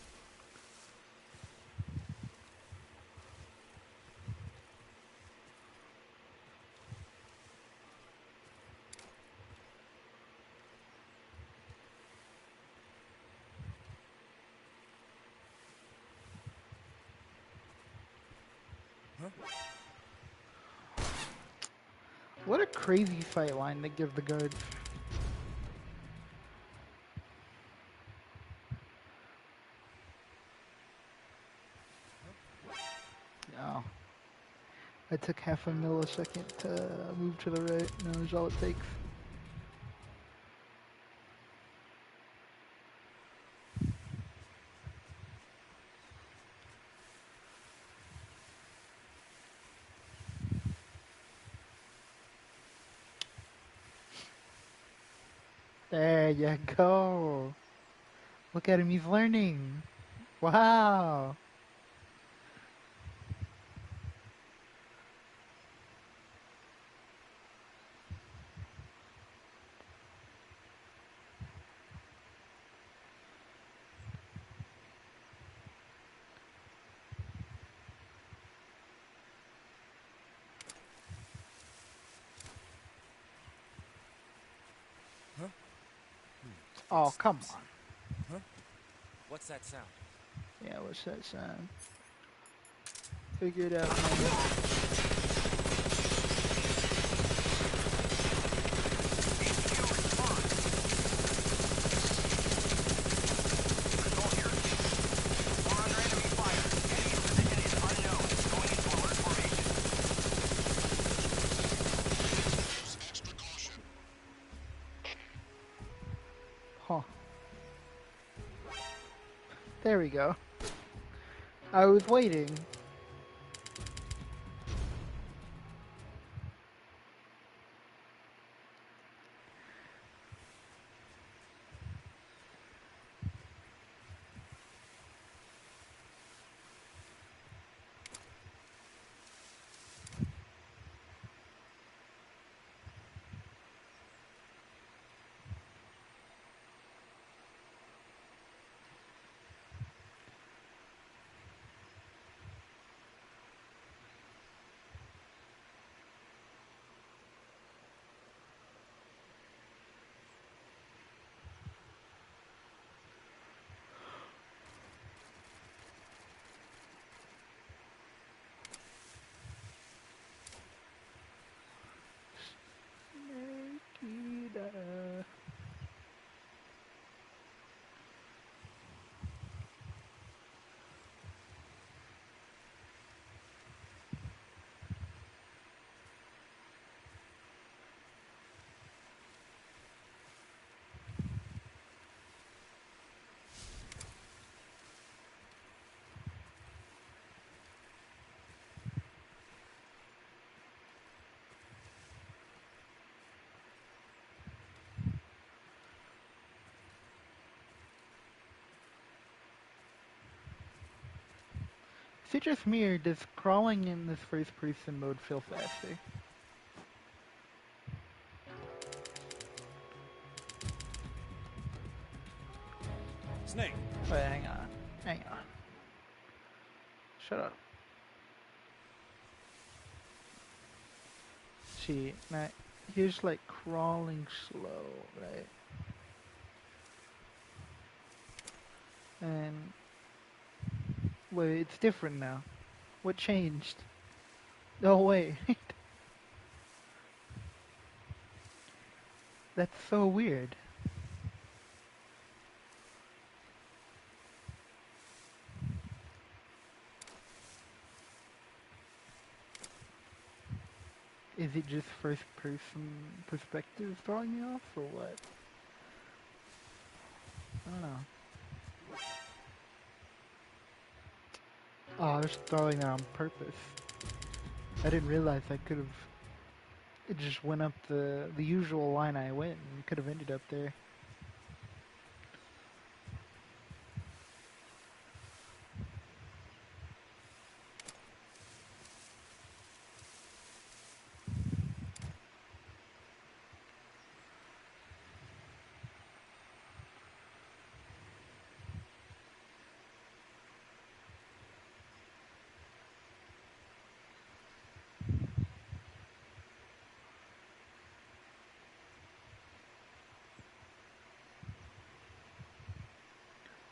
what a crazy sight line they give the guards. Oh. I took half a millisecond to move to the right, and that was all it takes. There you go. Look at him, he's learning. Wow. Huh? Oh, come on. Huh? What's that sound? Yeah, what's that sound? Figure it out, man. Huh. There we go. I was waiting. Nikita. Is it just me, or does crawling in this first person mode feel faster? Snake. Wait, hang on. Hang on. Shut up. See, now, here's like crawling slow, right? And, wait, it's different now. What changed? Oh, wait. That's so weird. Is it just first person perspective throwing me off, or what? I don't know. Oh, I was throwing that on purpose. I didn't realize I could have. It just went up the usual line I went, and could have ended up there.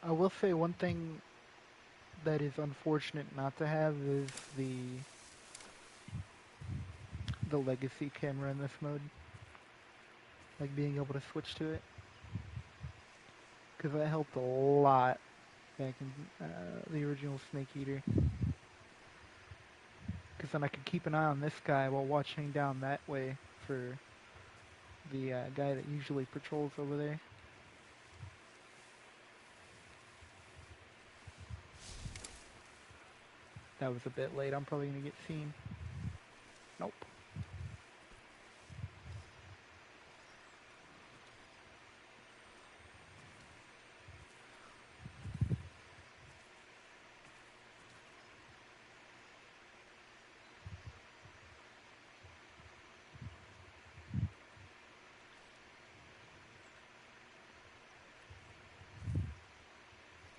I will say one thing that is unfortunate not to have is the legacy camera in this mode. Like being able to switch to it. Because that helped a lot back in the original Snake Eater. Because then I could keep an eye on this guy while watching down that way for the guy that usually patrols over there. That was a bit late. I'm probably going to get seen. Nope.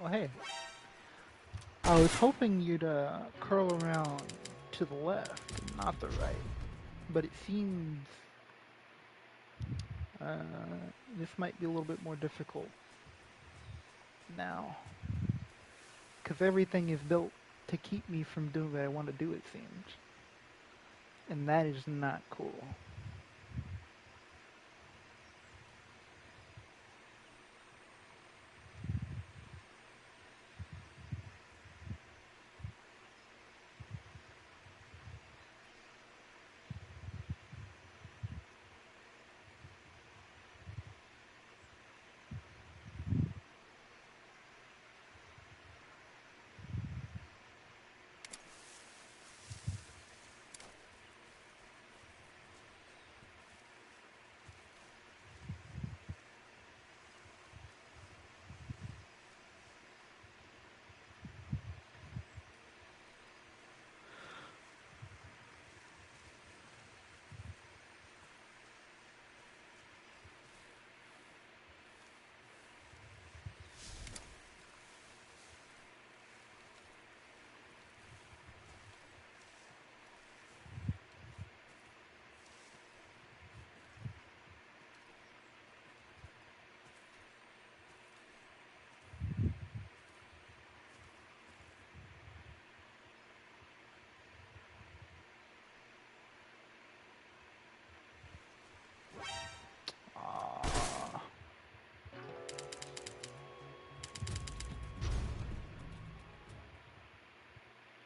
Oh, hey. I was hoping you'd curl around to the left, not the right. But it seems this might be a little bit more difficult now. Because everything is built to keep me from doing what I want to do, it seems. And that is not cool.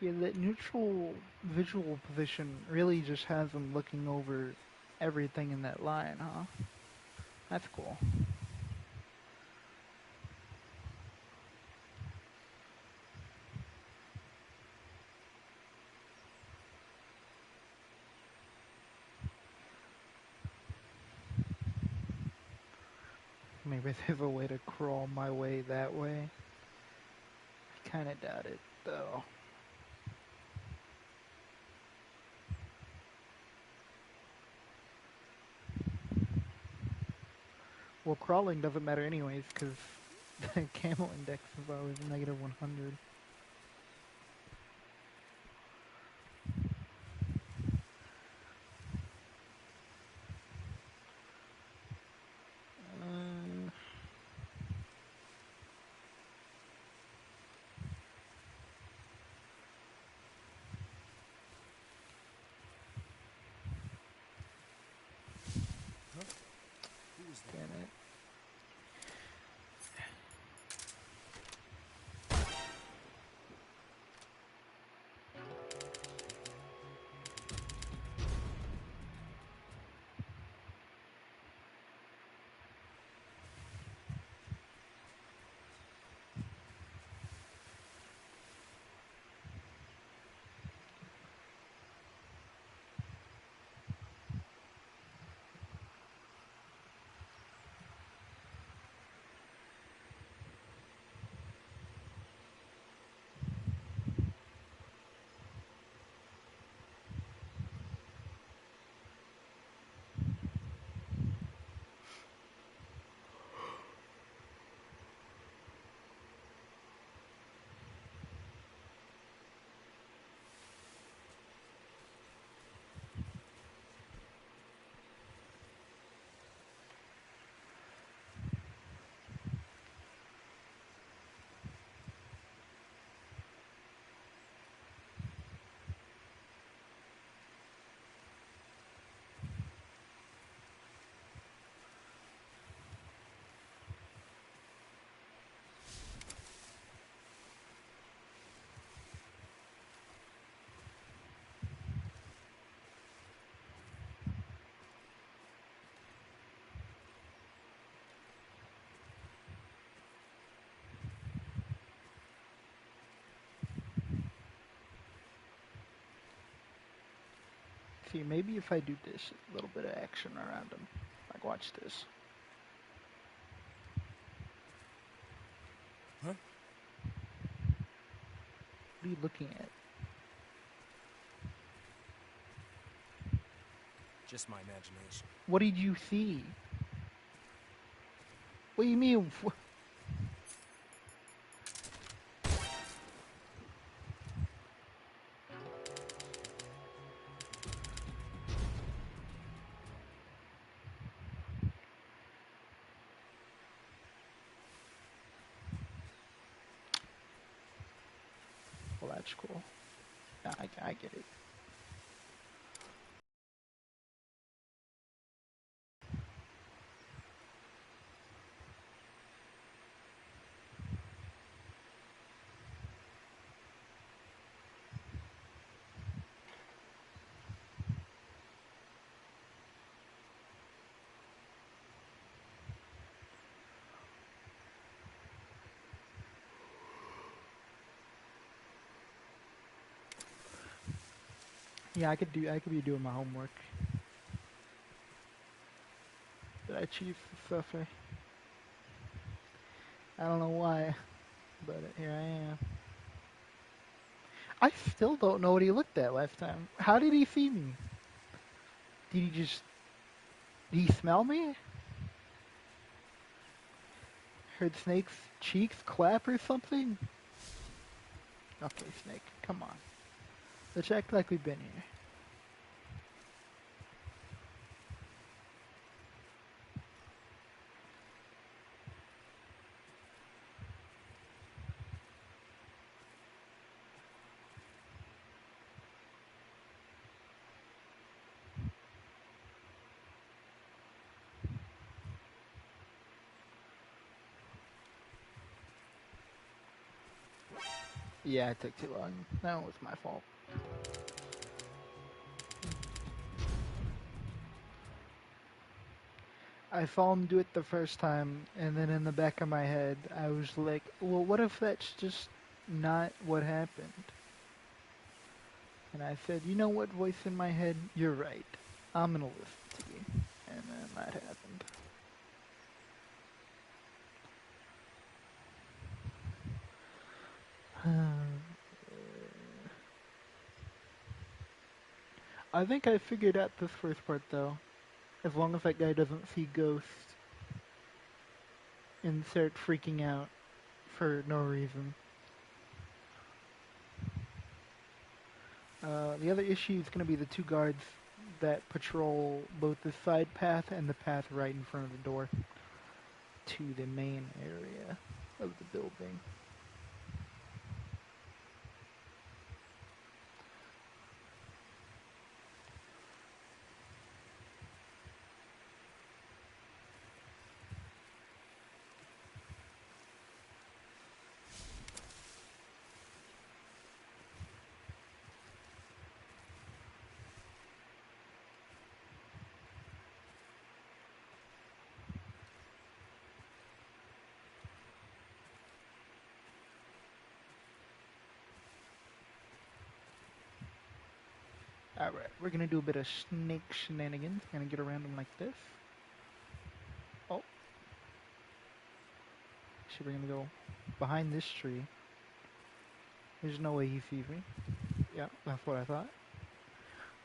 Yeah, that neutral visual position really just has them looking over everything in that line, huh? That's cool. Maybe there's a way to crawl my way that way. I kinda doubt it, though. Well, crawling doesn't matter anyways, because the camo index is always negative 100. Uh, Huh? Who was that? damn it. See, maybe if I do this, a little bit of action around him. Like, watch this. Huh? What are you looking at? Just my imagination. What did you see? What do you mean? Well, that's cool. Nah, I get it. Yeah, I could be doing my homework. Did I cheat for stuff? I don't know why, but here I am. I still don't know what he looked at last time. How did he see me? Did he smell me? Heard Snake's cheeks clap or something? Okay, Snake, come on. Let's act like we've been here. Yeah, it took too long. That was my fault. I saw him do it the first time, and then in the back of my head, I was like, well, what if that's just not what happened? And I said, you know what, voice in my head? You're right. I'm gonna listen to you. And then that happened. I think I figured out this first part, though. As long as that guy doesn't see ghosts and start freaking out for no reason. The other issue is going to be the two guards that patrol both the side path and the path right in front of the door to the main area of the building. Alright, we're gonna do a bit of snake shenanigans. Gonna get around him like this. Oh. So we're gonna go behind this tree. There's no way he sees me. Yeah, that's what I thought.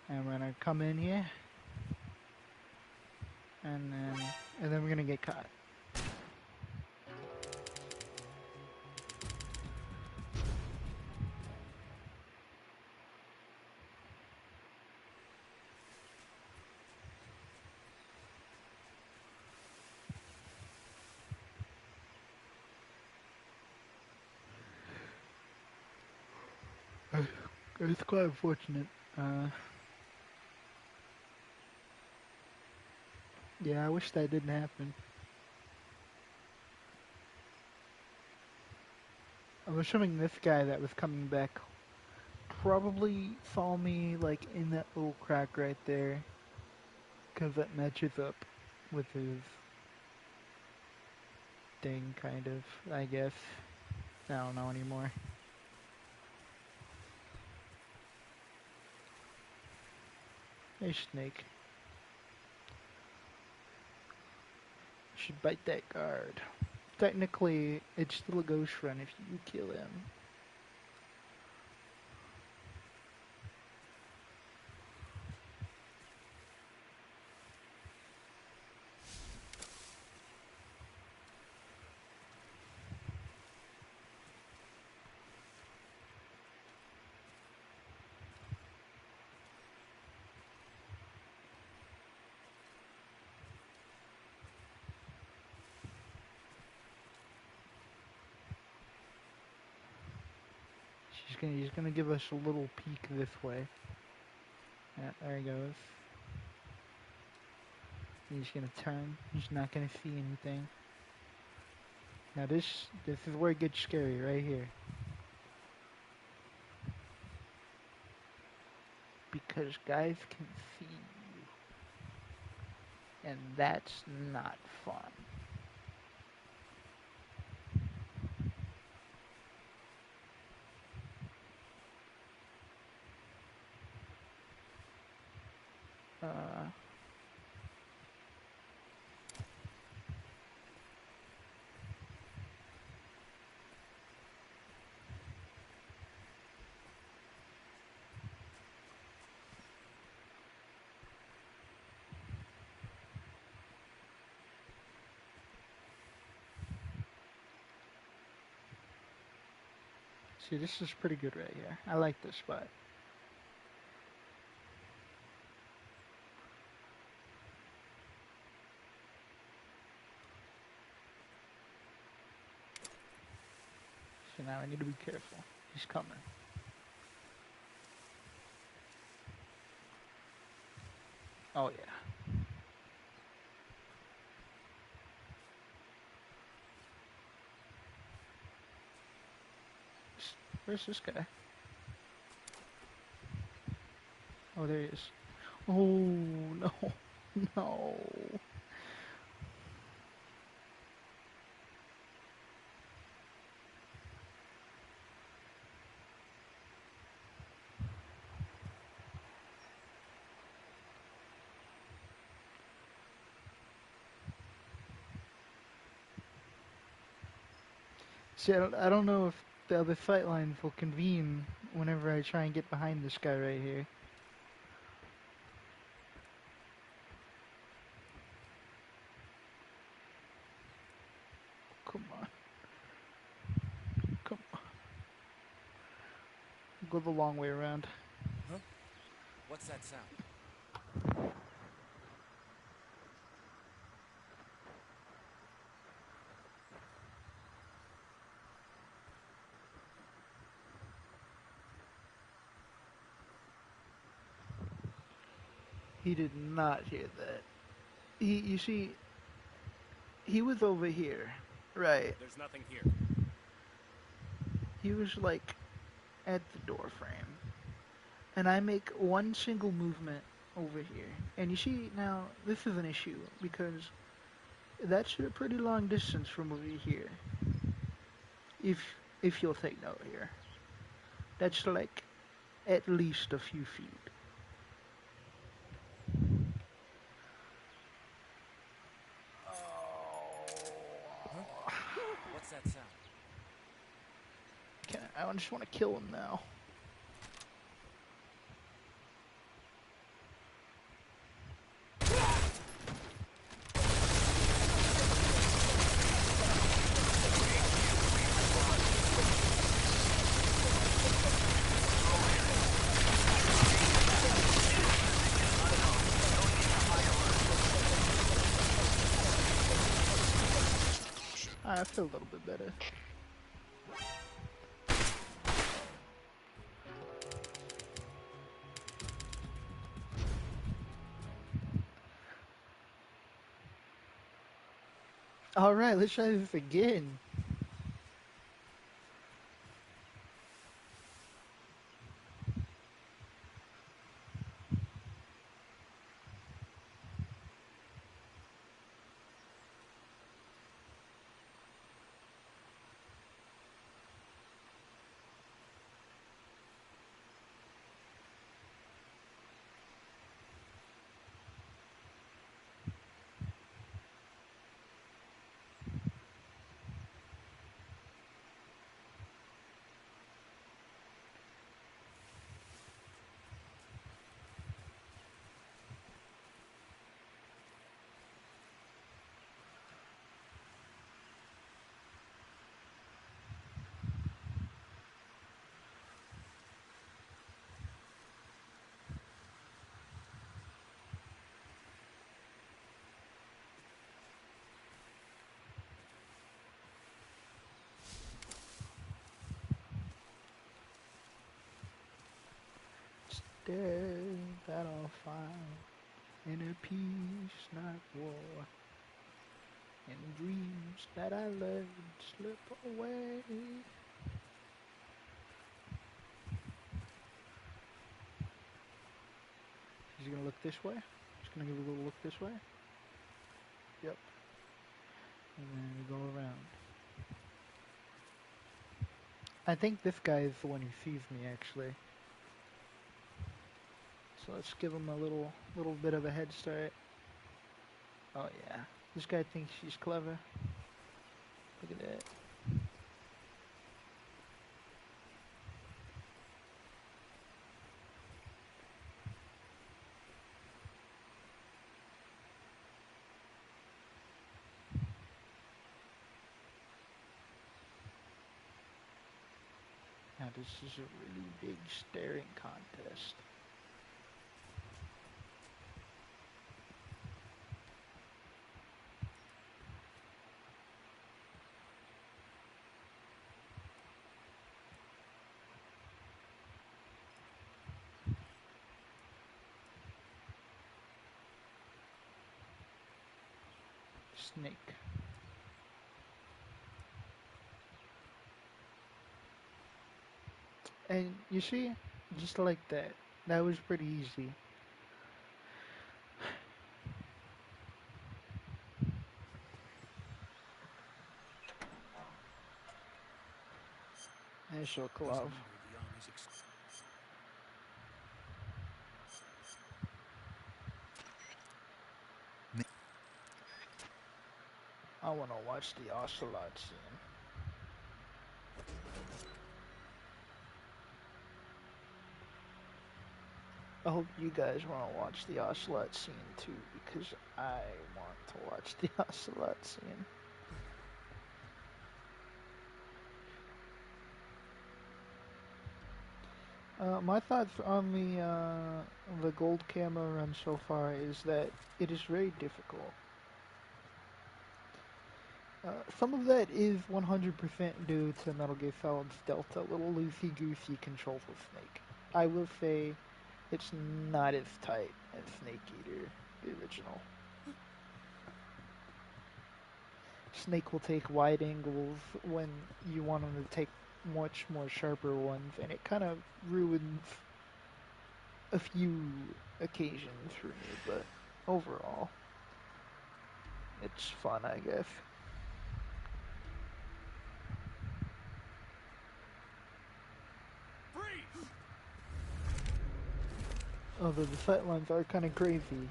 And we're gonna come in here. And then we're gonna get caught. It's quite unfortunate. Yeah, I wish that didn't happen. I'm assuming this guy that was coming back probably saw me like in that little crack right there, because that matches up with his thing, kind of, I guess. I don't know anymore. Hey, Snake. Should bite that guard. Technically, it's still a Ghostrun if you kill him. He's gonna give us a little peek this way. Yeah, there he goes. He's gonna turn. He's not gonna see anything. Now this is where it gets scary right here. Because guys can see you. And that's not fun. See, this is pretty good right here. I like this spot. So now I need to be careful. He's coming. Oh yeah. Where's this guy? Oh, there he is. Oh, no. No. See, I don't know if the other sight lines will convene whenever I try and get behind this guy right here. Come on. Come on. Go the long way around. Huh? What's that sound? He did not hear that. You see, he was over here, right? There's nothing here. He was like at the door frame, and I make one single movement over here. And you see, now this is an issue because that's a pretty long distance from over here. If you'll take note here, that's like at least a few feet. Huh? What's that sound? I just want to kill him now. I feel a little bit better. Alright, let's try this again. day that I'll find inner peace, not war, and dreams that I let slip away. He's gonna look this way. Just gonna give a little look this way. Yep. And then we go around. I think this guy is the one who sees me, actually. So let's give him a little bit of a head start. Oh yeah, this guy thinks she's clever. Look at that. Now this is a really big staring contest. Snake. And you see, just like that. That was pretty easy. And she'll He's a glove. member of the Army's I want to watch the ocelot scene. I hope you guys want to watch the ocelot scene too, because I want to watch the ocelot scene. My thoughts on the gold camo run so far is that it is very difficult. Some of that is 100% due to Metal Gear Solid's Delta, little loosey-goosey controls with Snake. I will say it's not as tight as Snake Eater, the original. Snake will take wide angles when you want him to take much more sharper ones, and it kind of ruins a few occasions for me, but overall, it's fun, I guess. Freeze! Although the sightlines are kind of crazy.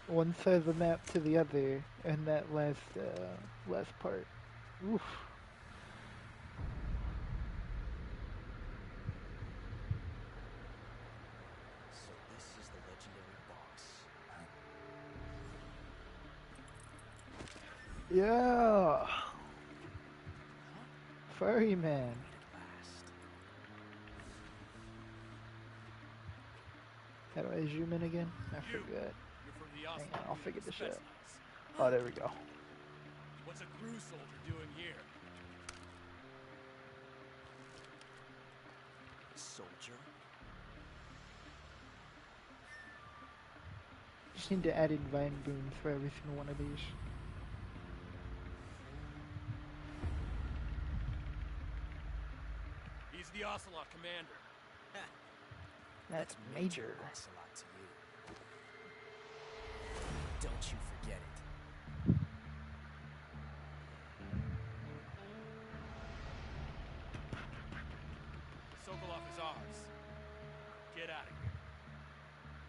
One side of the map to the other, and that last part. Oof. So this is the legendary boss. Yeah! Huh? Furry man. At last. How do I zoom in again? I You! forgot. You're from the Hang Ocelot on, I'll unit figure of this out. Spetsnaz. Oh, there we go. What's a crew soldier doing here? Soldier? Just need to add in vine booms for every single one of these. He's the Ocelot commander. That's major. Ocelot to you. Don't you forget it. Sokolov is ours. Get out of here.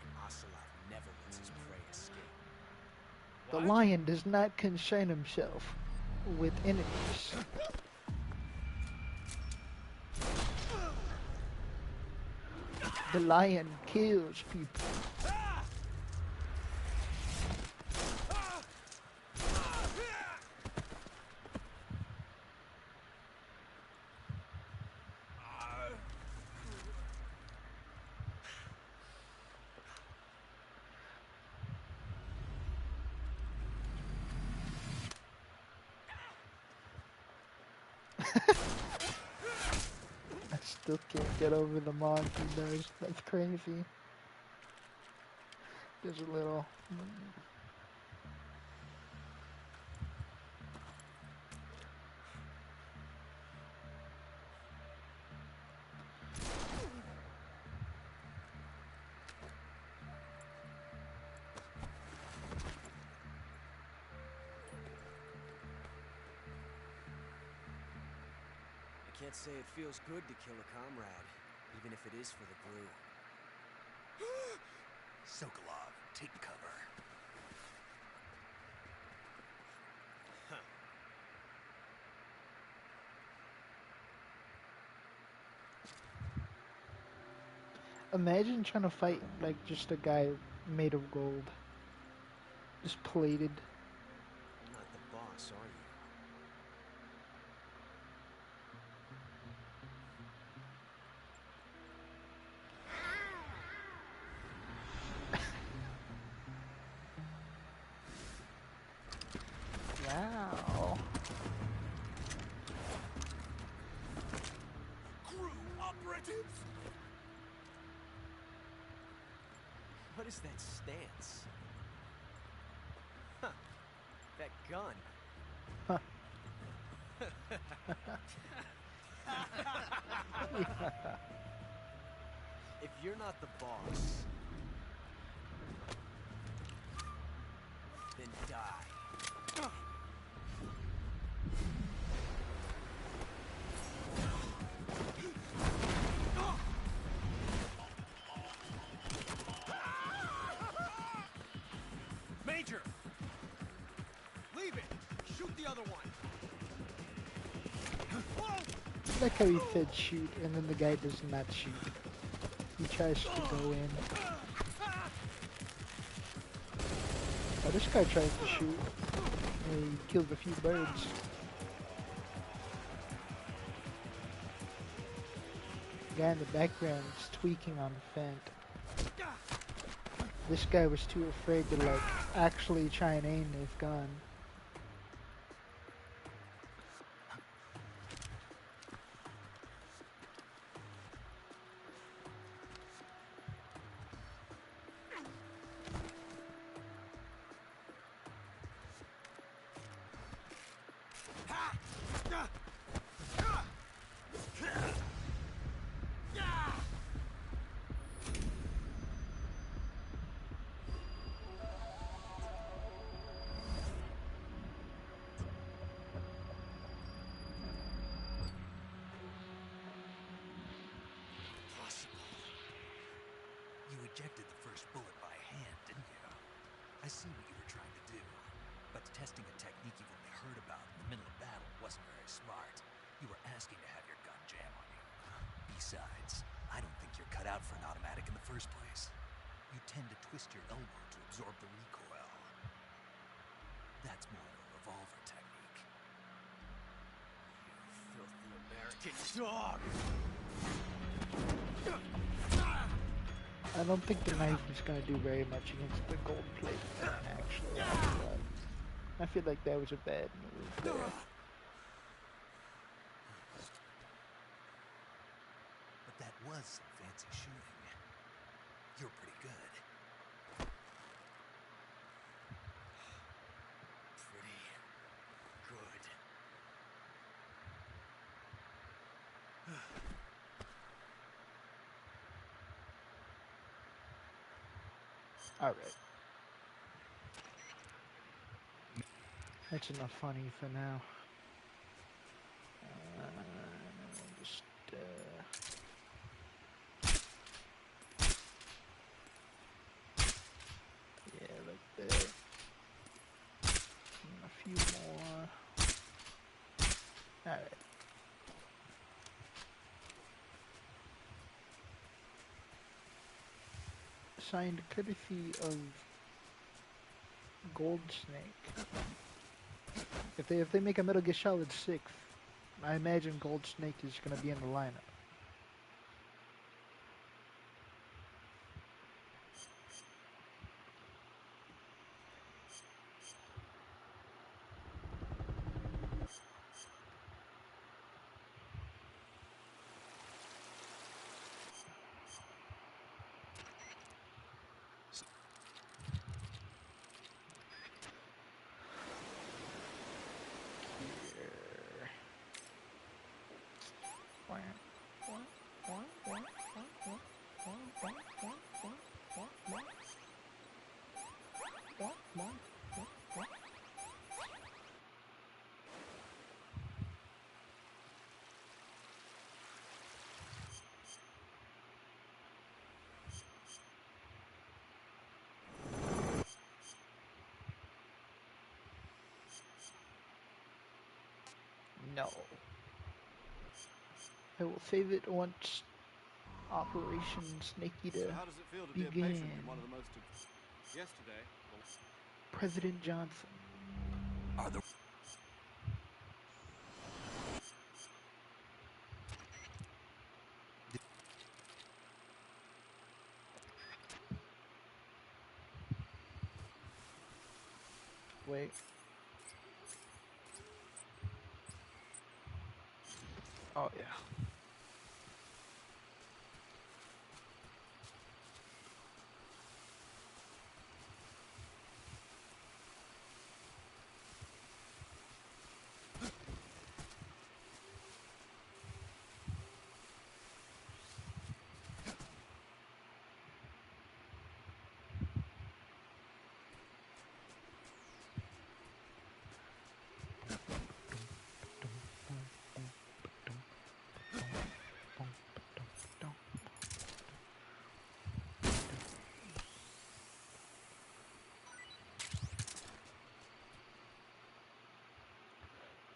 An Ocelot never lets his prey escape. The What? lion does not concern himself with enemies. The lion kills people. I still can't get over the mod he does. That's crazy. There's a little. I can't say it feels good to kill a comrade, even if it is for the brew. Sokolov, take cover. Imagine trying to fight like just a guy made of gold. Just plated. You're not the boss, are you? Wow. Crew operatives! What is that stance? Huh. That gun. Huh. If you're not the boss, then die. Major! Leave it! Shoot the other one! Whoa! I like how he said shoot and then the guy does not shoot. He tries to go in. Oh, this guy tries to shoot. And he killed a few birds. The guy in the background is tweaking on the fence. This guy was too afraid to like actually try and aim his gun. Impossible. You ejected the first bullet by hand, didn't you? I see what you were trying to do. But testing a technique you've only heard about in the middle of battle wasn't very smart. You were asking to have your gun jam on you. Besides, I don't think you're cut out for an automatic in the first place. You tend to twist your elbow to absorb the recoil. That's more of a revolver technique. You filthy American dog! I don't think the knife is going to do very much against the gold plate thing, actually. I feel like that was a bad move there. But that was some fancy shooting. You're pretty good. Pretty good. Alright. That's enough funny for now. Just, yeah, like that. And a few more. Alright. Signed courtesy of Gold Snake. If they make a Metal Gear Solid 6, I imagine Gold Snake is gonna be in the lineup. No. I will save it once Operation Snake So Eater how does it feel to be a patient begin. in one of the most... Yesterday, well, President Johnson. Are the Wait. Oh, yeah.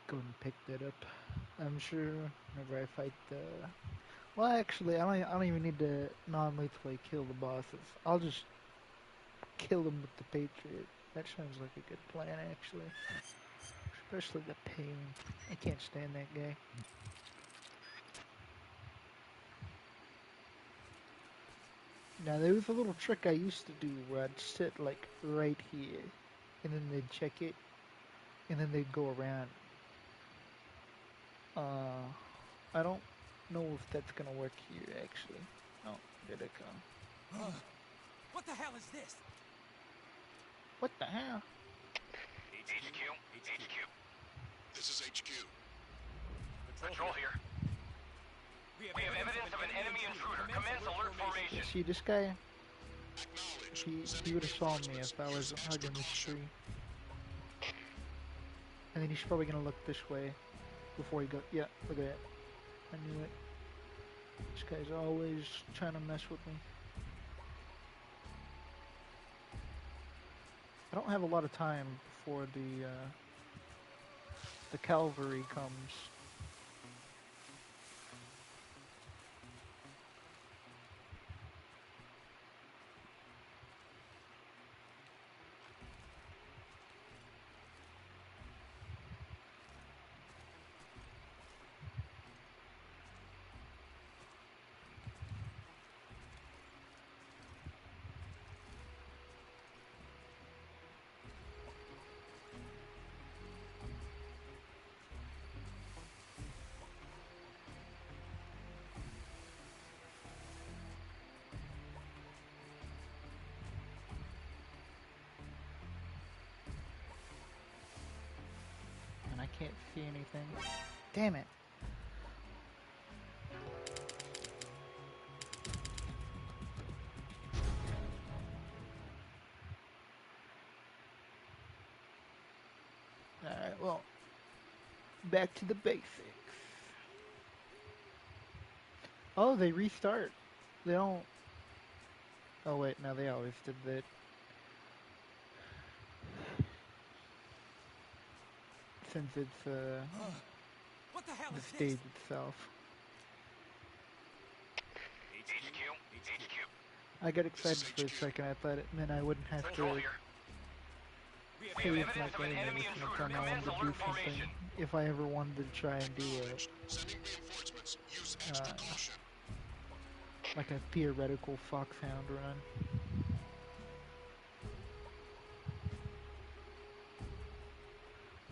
Go and pick that up. I'm sure whenever I fight the... Well, actually, I don't even need to non-lethally kill the bosses. I'll just kill them with the Patriot. That sounds like a good plan, actually. Especially the pain. I can't stand that guy. Now, there was a little trick I used to do where I'd sit, like, right here. And then they'd check it. And then they'd go around. I don't know if that's gonna work here, actually. Oh, there they come. What the hell is this? What the hell? HQ. This is HQ. Patrol here. We have evidence of an enemy intruder. Commence alert formation. You see this guy? Acknowledged. He would have saw me if I was hugging this tree. And then he's probably gonna look this way before he goes. Yeah, look at that. I knew it. This guy's always trying to mess with me. I don't have a lot of time before the cavalry comes. And I can't see anything. Damn it. Alright, well, back to the basics. Oh, they restart. They don't... Oh wait, no, they always did that. Since it's, What the hell the is stage this? itself. HQ. I got excited for a second. I thought it meant I wouldn't have Patrol to here. We have save my evidence of an game enemy every single intruder. time I wanted Commence to do alert something. formation. If I ever wanted to try and do Acknowledged. Sending reinforcements. Use extra caution. like a theoretical foxhound run.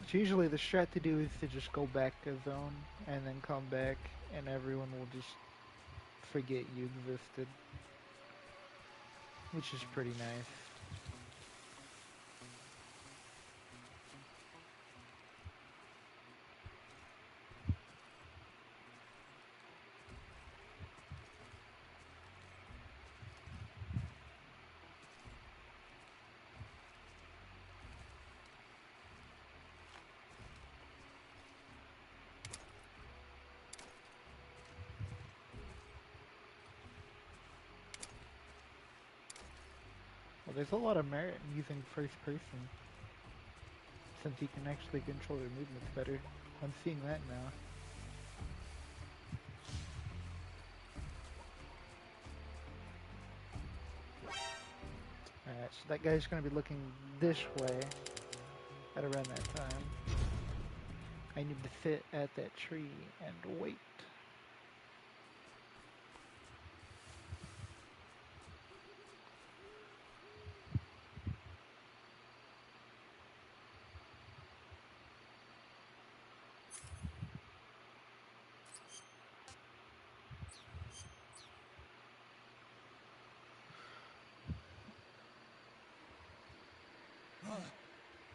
Which usually the strat to do is to just go back a zone and then come back and everyone will just forget you existed. Which is pretty nice. Well, there's a lot of merit in using first person, since you can actually control your movements better. I'm seeing that now. Alright, so that guy's gonna be looking this way at around that time. I need to sit at that tree and wait.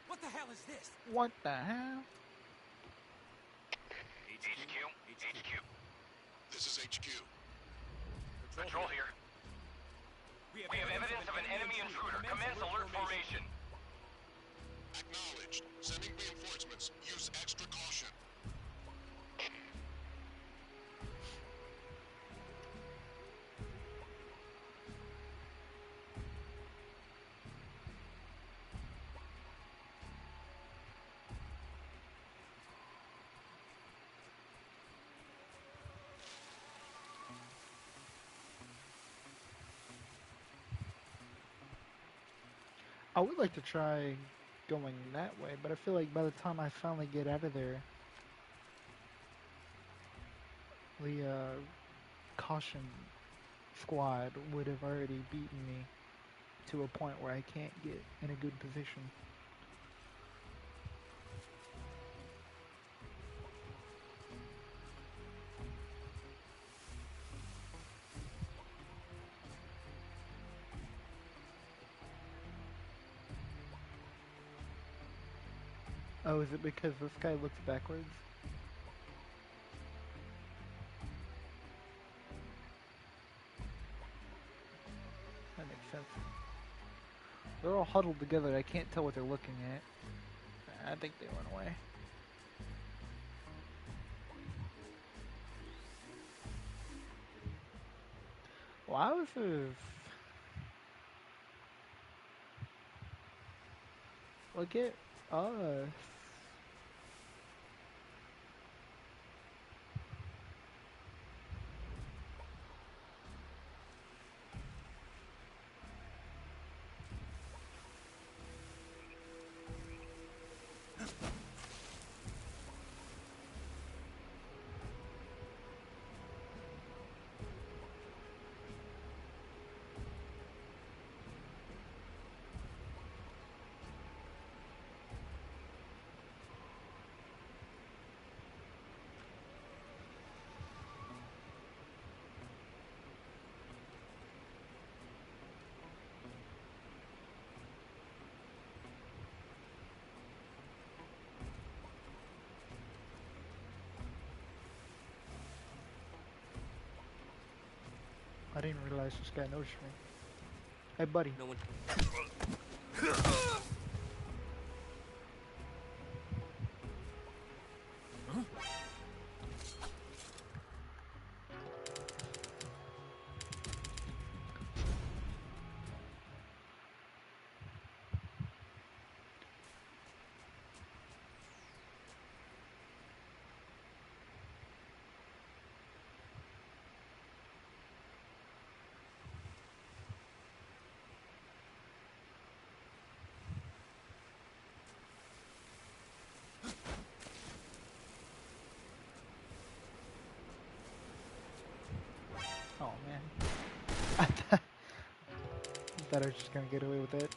What the hell is this? What the hell? HQ. This is HQ. Patrol here. We have evidence of an enemy intruder. Commence alert formation. Acknowledged. Sending reinforcements. Use extra caution. I would like to try going that way, but I feel like by the time I finally get out of there, the caution squad would have already beaten me to a point where I can't get in a good position. Oh, is it because this guy looks backwards? That makes sense. They're all huddled together. I can't tell what they're looking at. I think they went away. Wowzers. Look at us. I didn't realize this guy noticed me. Hey, buddy. No one. Oh, man. I thought I was just gonna get away with it.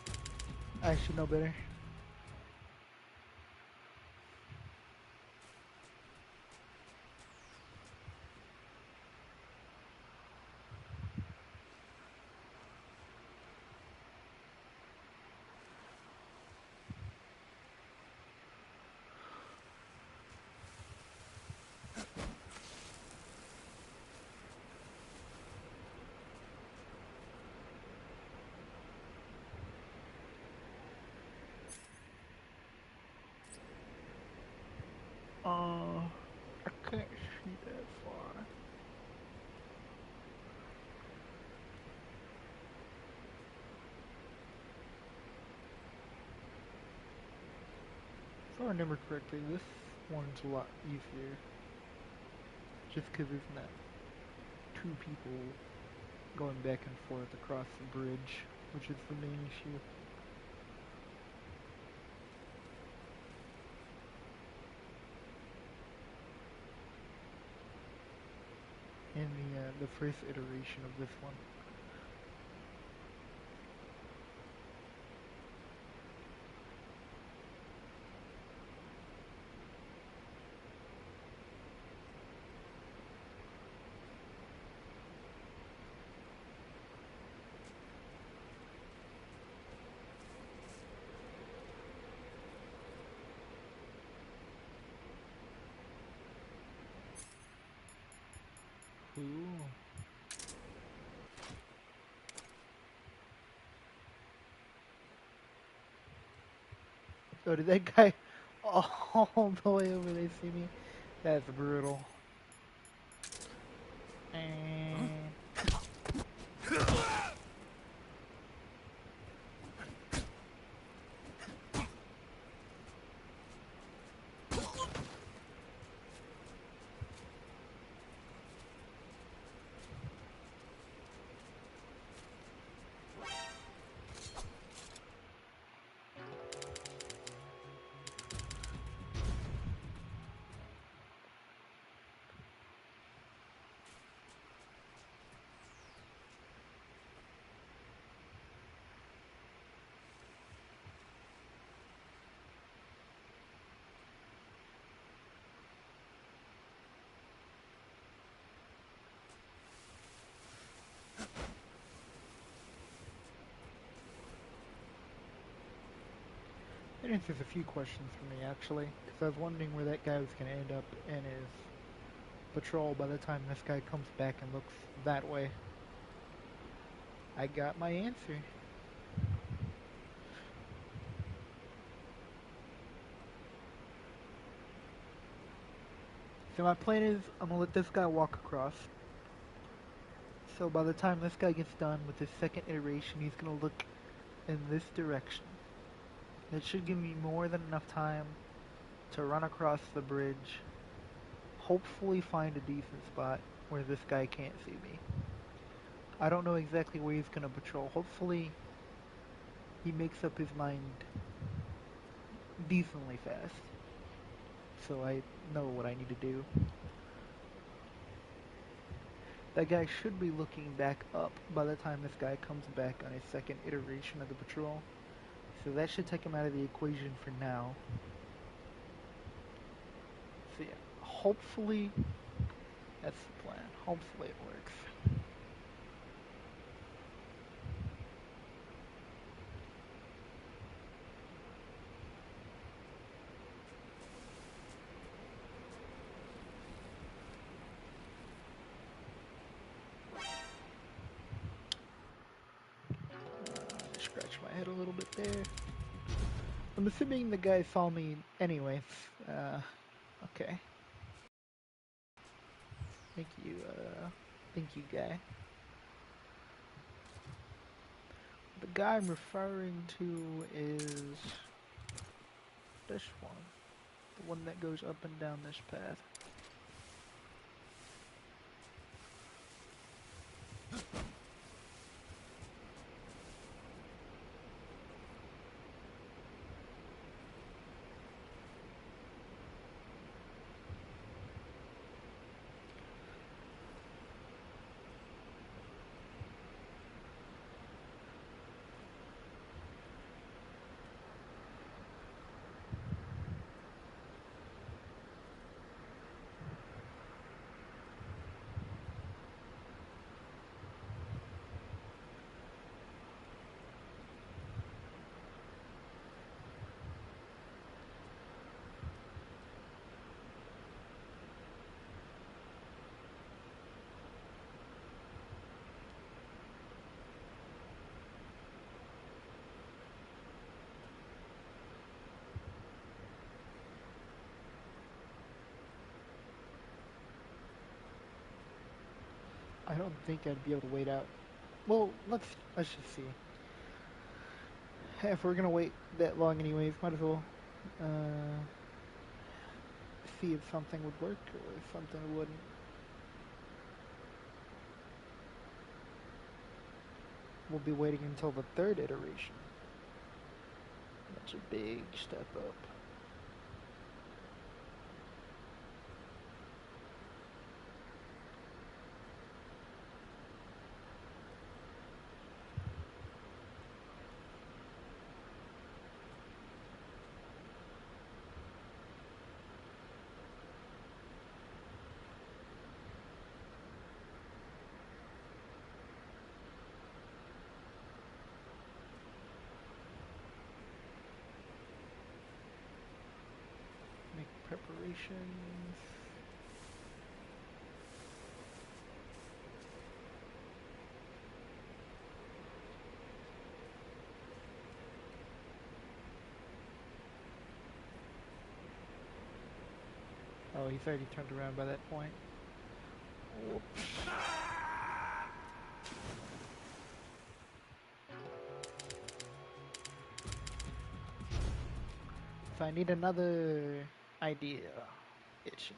I should know better. I can't see that far. If I remember correctly, this one's a lot easier. Just because there's not two people going back and forth across the bridge, which is the main issue. In the first iteration of this one. Ooh. Oh, did that guy all the way over there see me? That's brutal. And it answers a few questions for me, actually, because I was wondering where that guy was going to end up in his patrol by the time this guy comes back and looks that way. I got my answer. So my plan is, I'm going to let this guy walk across. So by the time this guy gets done with his second iteration, he's going to look in this direction. It should give me more than enough time to run across the bridge, hopefully find a decent spot where this guy can't see me. I don't know exactly where he's going to patrol. Hopefully he makes up his mind decently fast, so I know what I need to do. That guy should be looking back up by the time this guy comes back on his second iteration of the patrol. So that should take him out of the equation for now. So yeah, hopefully that's the plan. Hopefully it works. Scratch my head a little bit there. I'm assuming the guy saw me anyways. Okay. Thank you, guy. The guy I'm referring to is this one. The one that goes up and down this path. I don't think I'd be able to wait out. Well, let's just see. If we're gonna wait that long anyways, might as well. see if something would work or if something wouldn't. We'll be waiting until the third iteration. That's a big step up. Make preparations. Oh, he's already turned around by that point. Whoops. So I need another idea. Itching.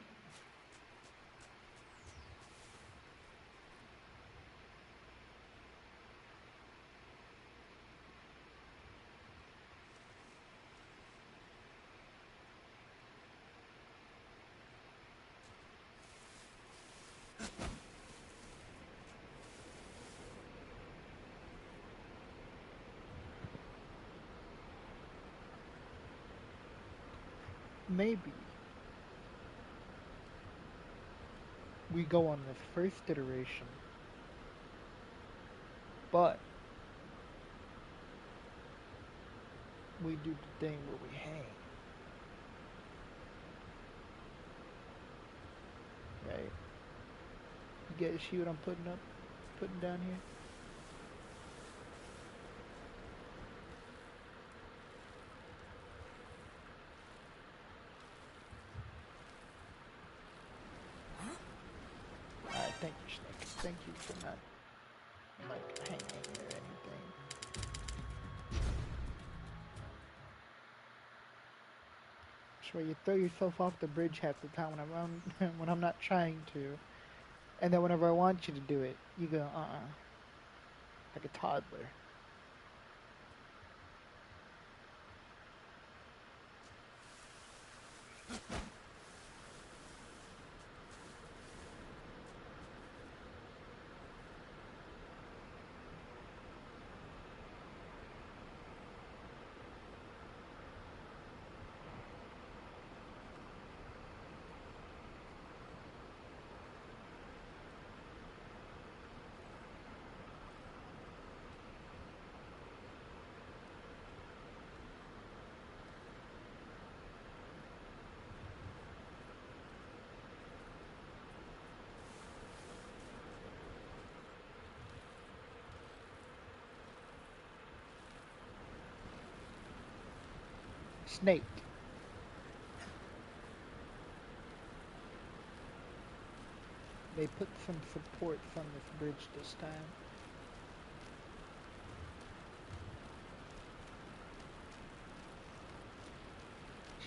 Maybe we go on the first iteration, but we do the thing where we hang. Right? You guys see what I'm putting down here? Alright, thank you, Snake. Thank you for not, like, hanging or anything. Sure, you throw yourself off the bridge half the time when I'm not trying to. And then whenever I want you to do it, you go, like a toddler. Snake. They put some support from this bridge this time.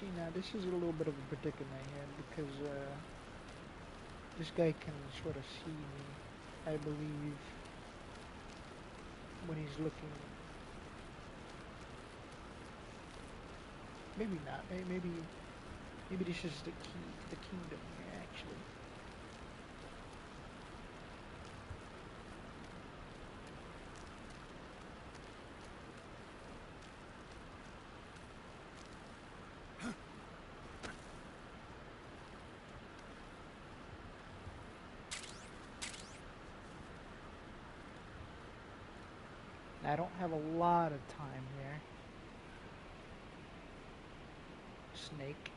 See, now this is a little bit of a predicament here because this guy can sort of see me, I believe, when he's looking. Maybe not. Maybe this is the kingdom here, actually. I don't have a lot of time here. Snake.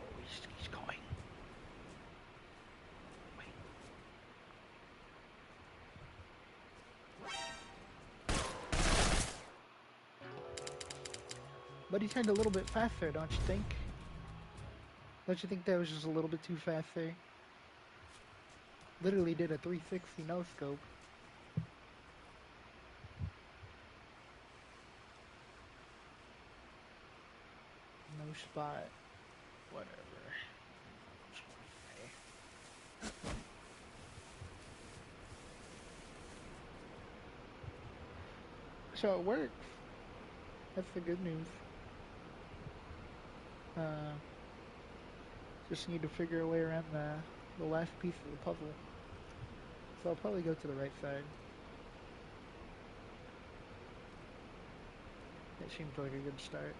Oh, he's going. Wait. But he turned a little bit faster, don't you think? Don't you think that was just a little bit too fast there? Literally did a 360 no scope. no spot. Whatever. So it works. That's the good news. Just need to figure a way around the last piece of the puzzle. So I'll probably go to the right side. It seems like a good start.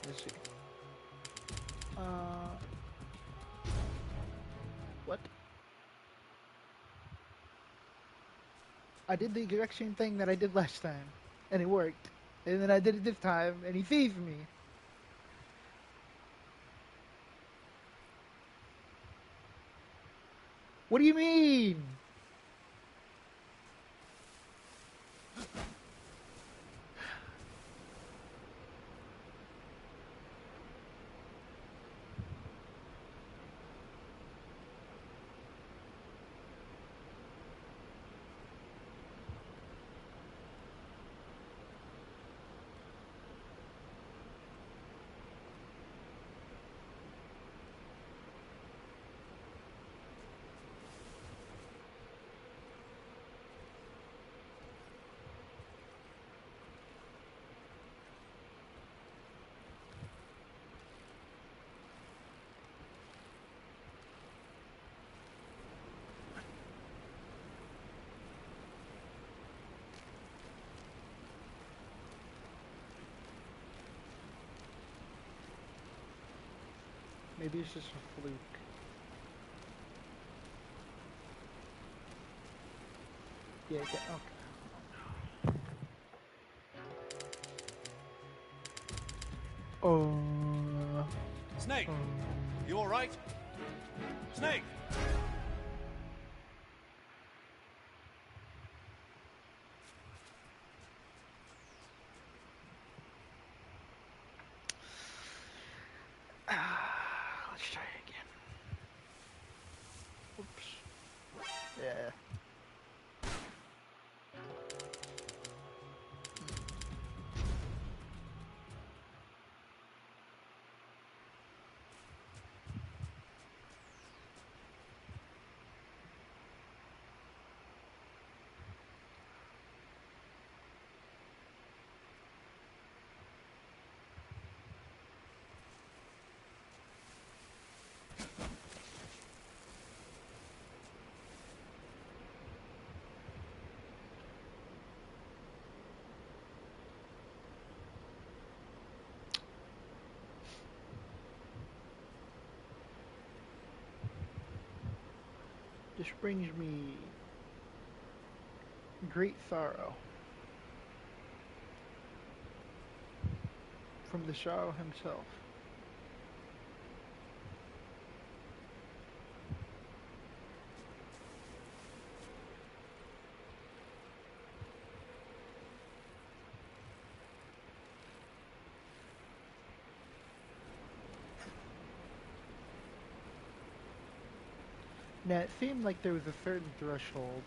Let's see. What? I did the exact same thing that I did last time, and it worked. And then I did it this time, and he sees me. What do you mean? Maybe it's just a fluke. Yeah, okay. Oh. Snake, you all right? Snake. Let's try it again. Oops. Yeah. This brings me great sorrow from the sorrow himself. Now, it seemed like there was a certain threshold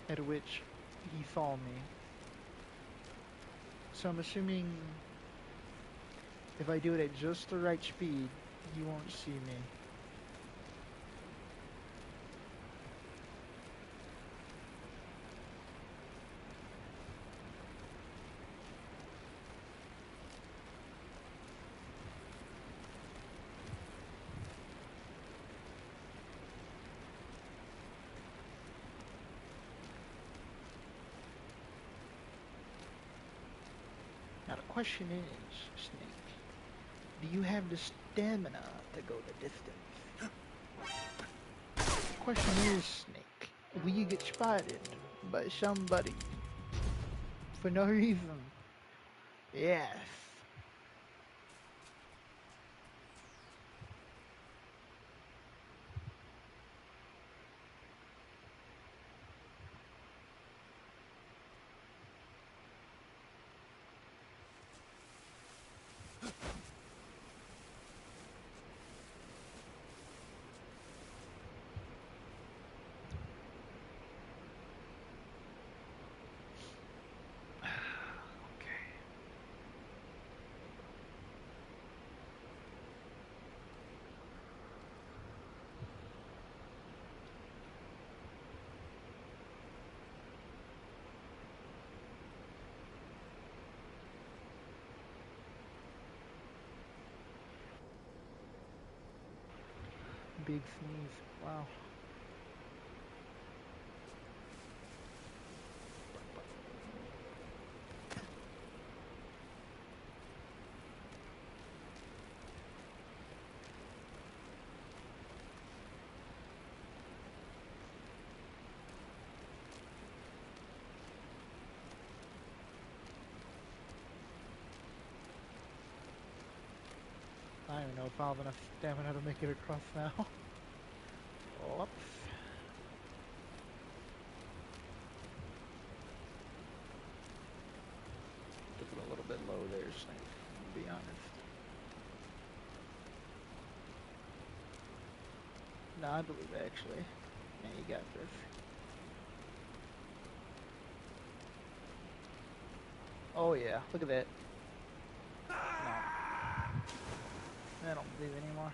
at which he saw me. So I'm assuming if I do it at just the right speed, he won't see me. Now the question is, Snake, do you have the stamina to go the distance? question is, Snake, will you get spotted by somebody for no reason? Yes. Big sneeze. Wow. I don't even know if I'll have enough stamina to make it across now. Whoops. Took it a little bit low there, Snake, to be honest. No, I believe it, actually. Yeah, you got this. Oh yeah, look at that. No. I don't believe anymore.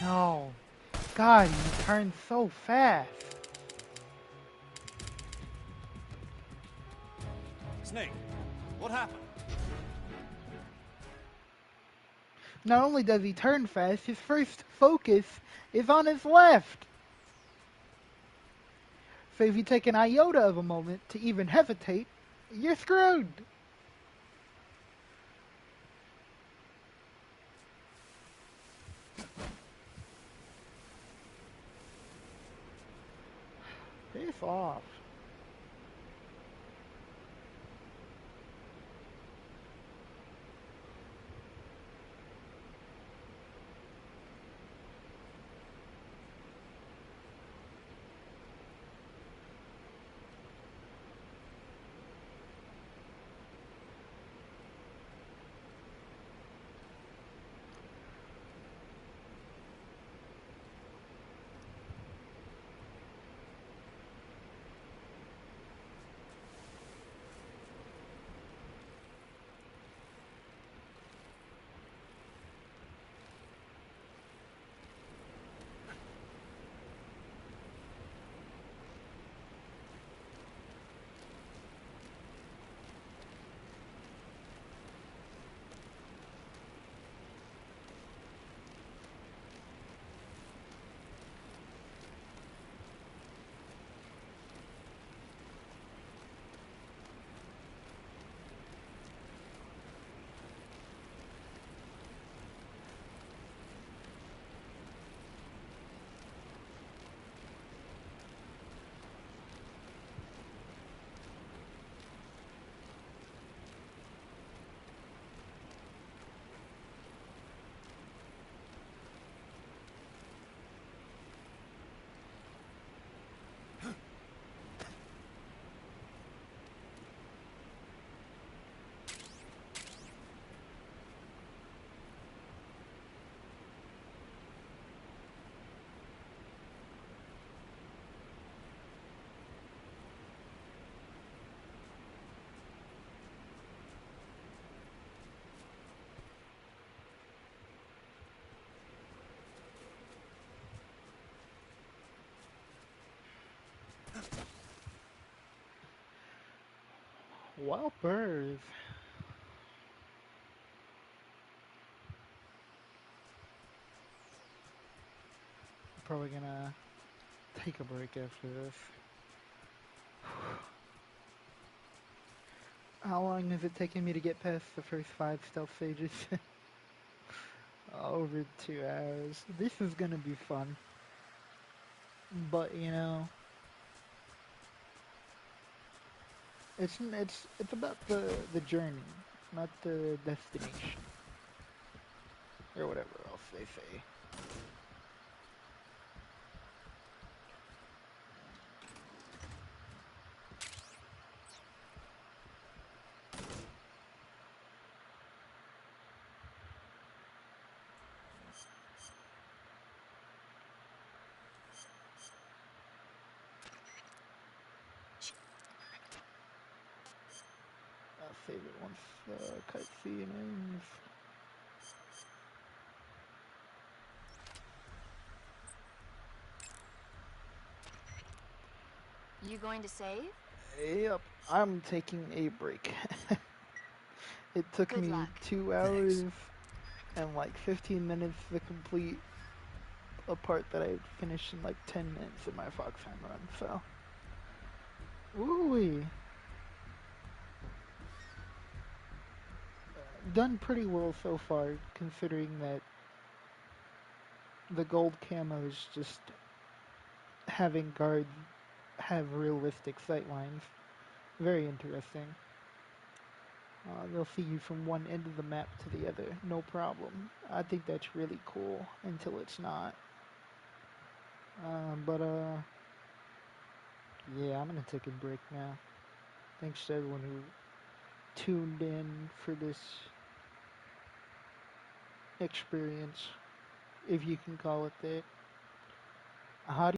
No. God, he turned so fast. Snake, what happened? Not only does he turn fast, his first focus is on his left. So if you take an iota of a moment to even hesitate, you're screwed. Piss off. Whoppers. Probably gonna take a break after this. How long has it taken me to get past the first 5 stealth stages? Over 2 hours. This is gonna be fun. But, you know, it's about the journey, not the destination. Or whatever else they say. I'll save it once the cutscene ends. You going to save? Yep, I'm taking a break. It took Good me luck. 2 hours and like 15 minutes to complete a part that I finished in like 10 minutes in my Foxhound run, so. Ooh, done pretty well so far, considering that the gold camo is just having guards have realistic sightlines. Very interesting. They'll see you from one end of the map to the other, no problem. I think that's really cool until it's not. Yeah, I'm gonna take a break now. Thanks to everyone who tuned in for this experience, if you can call it that. How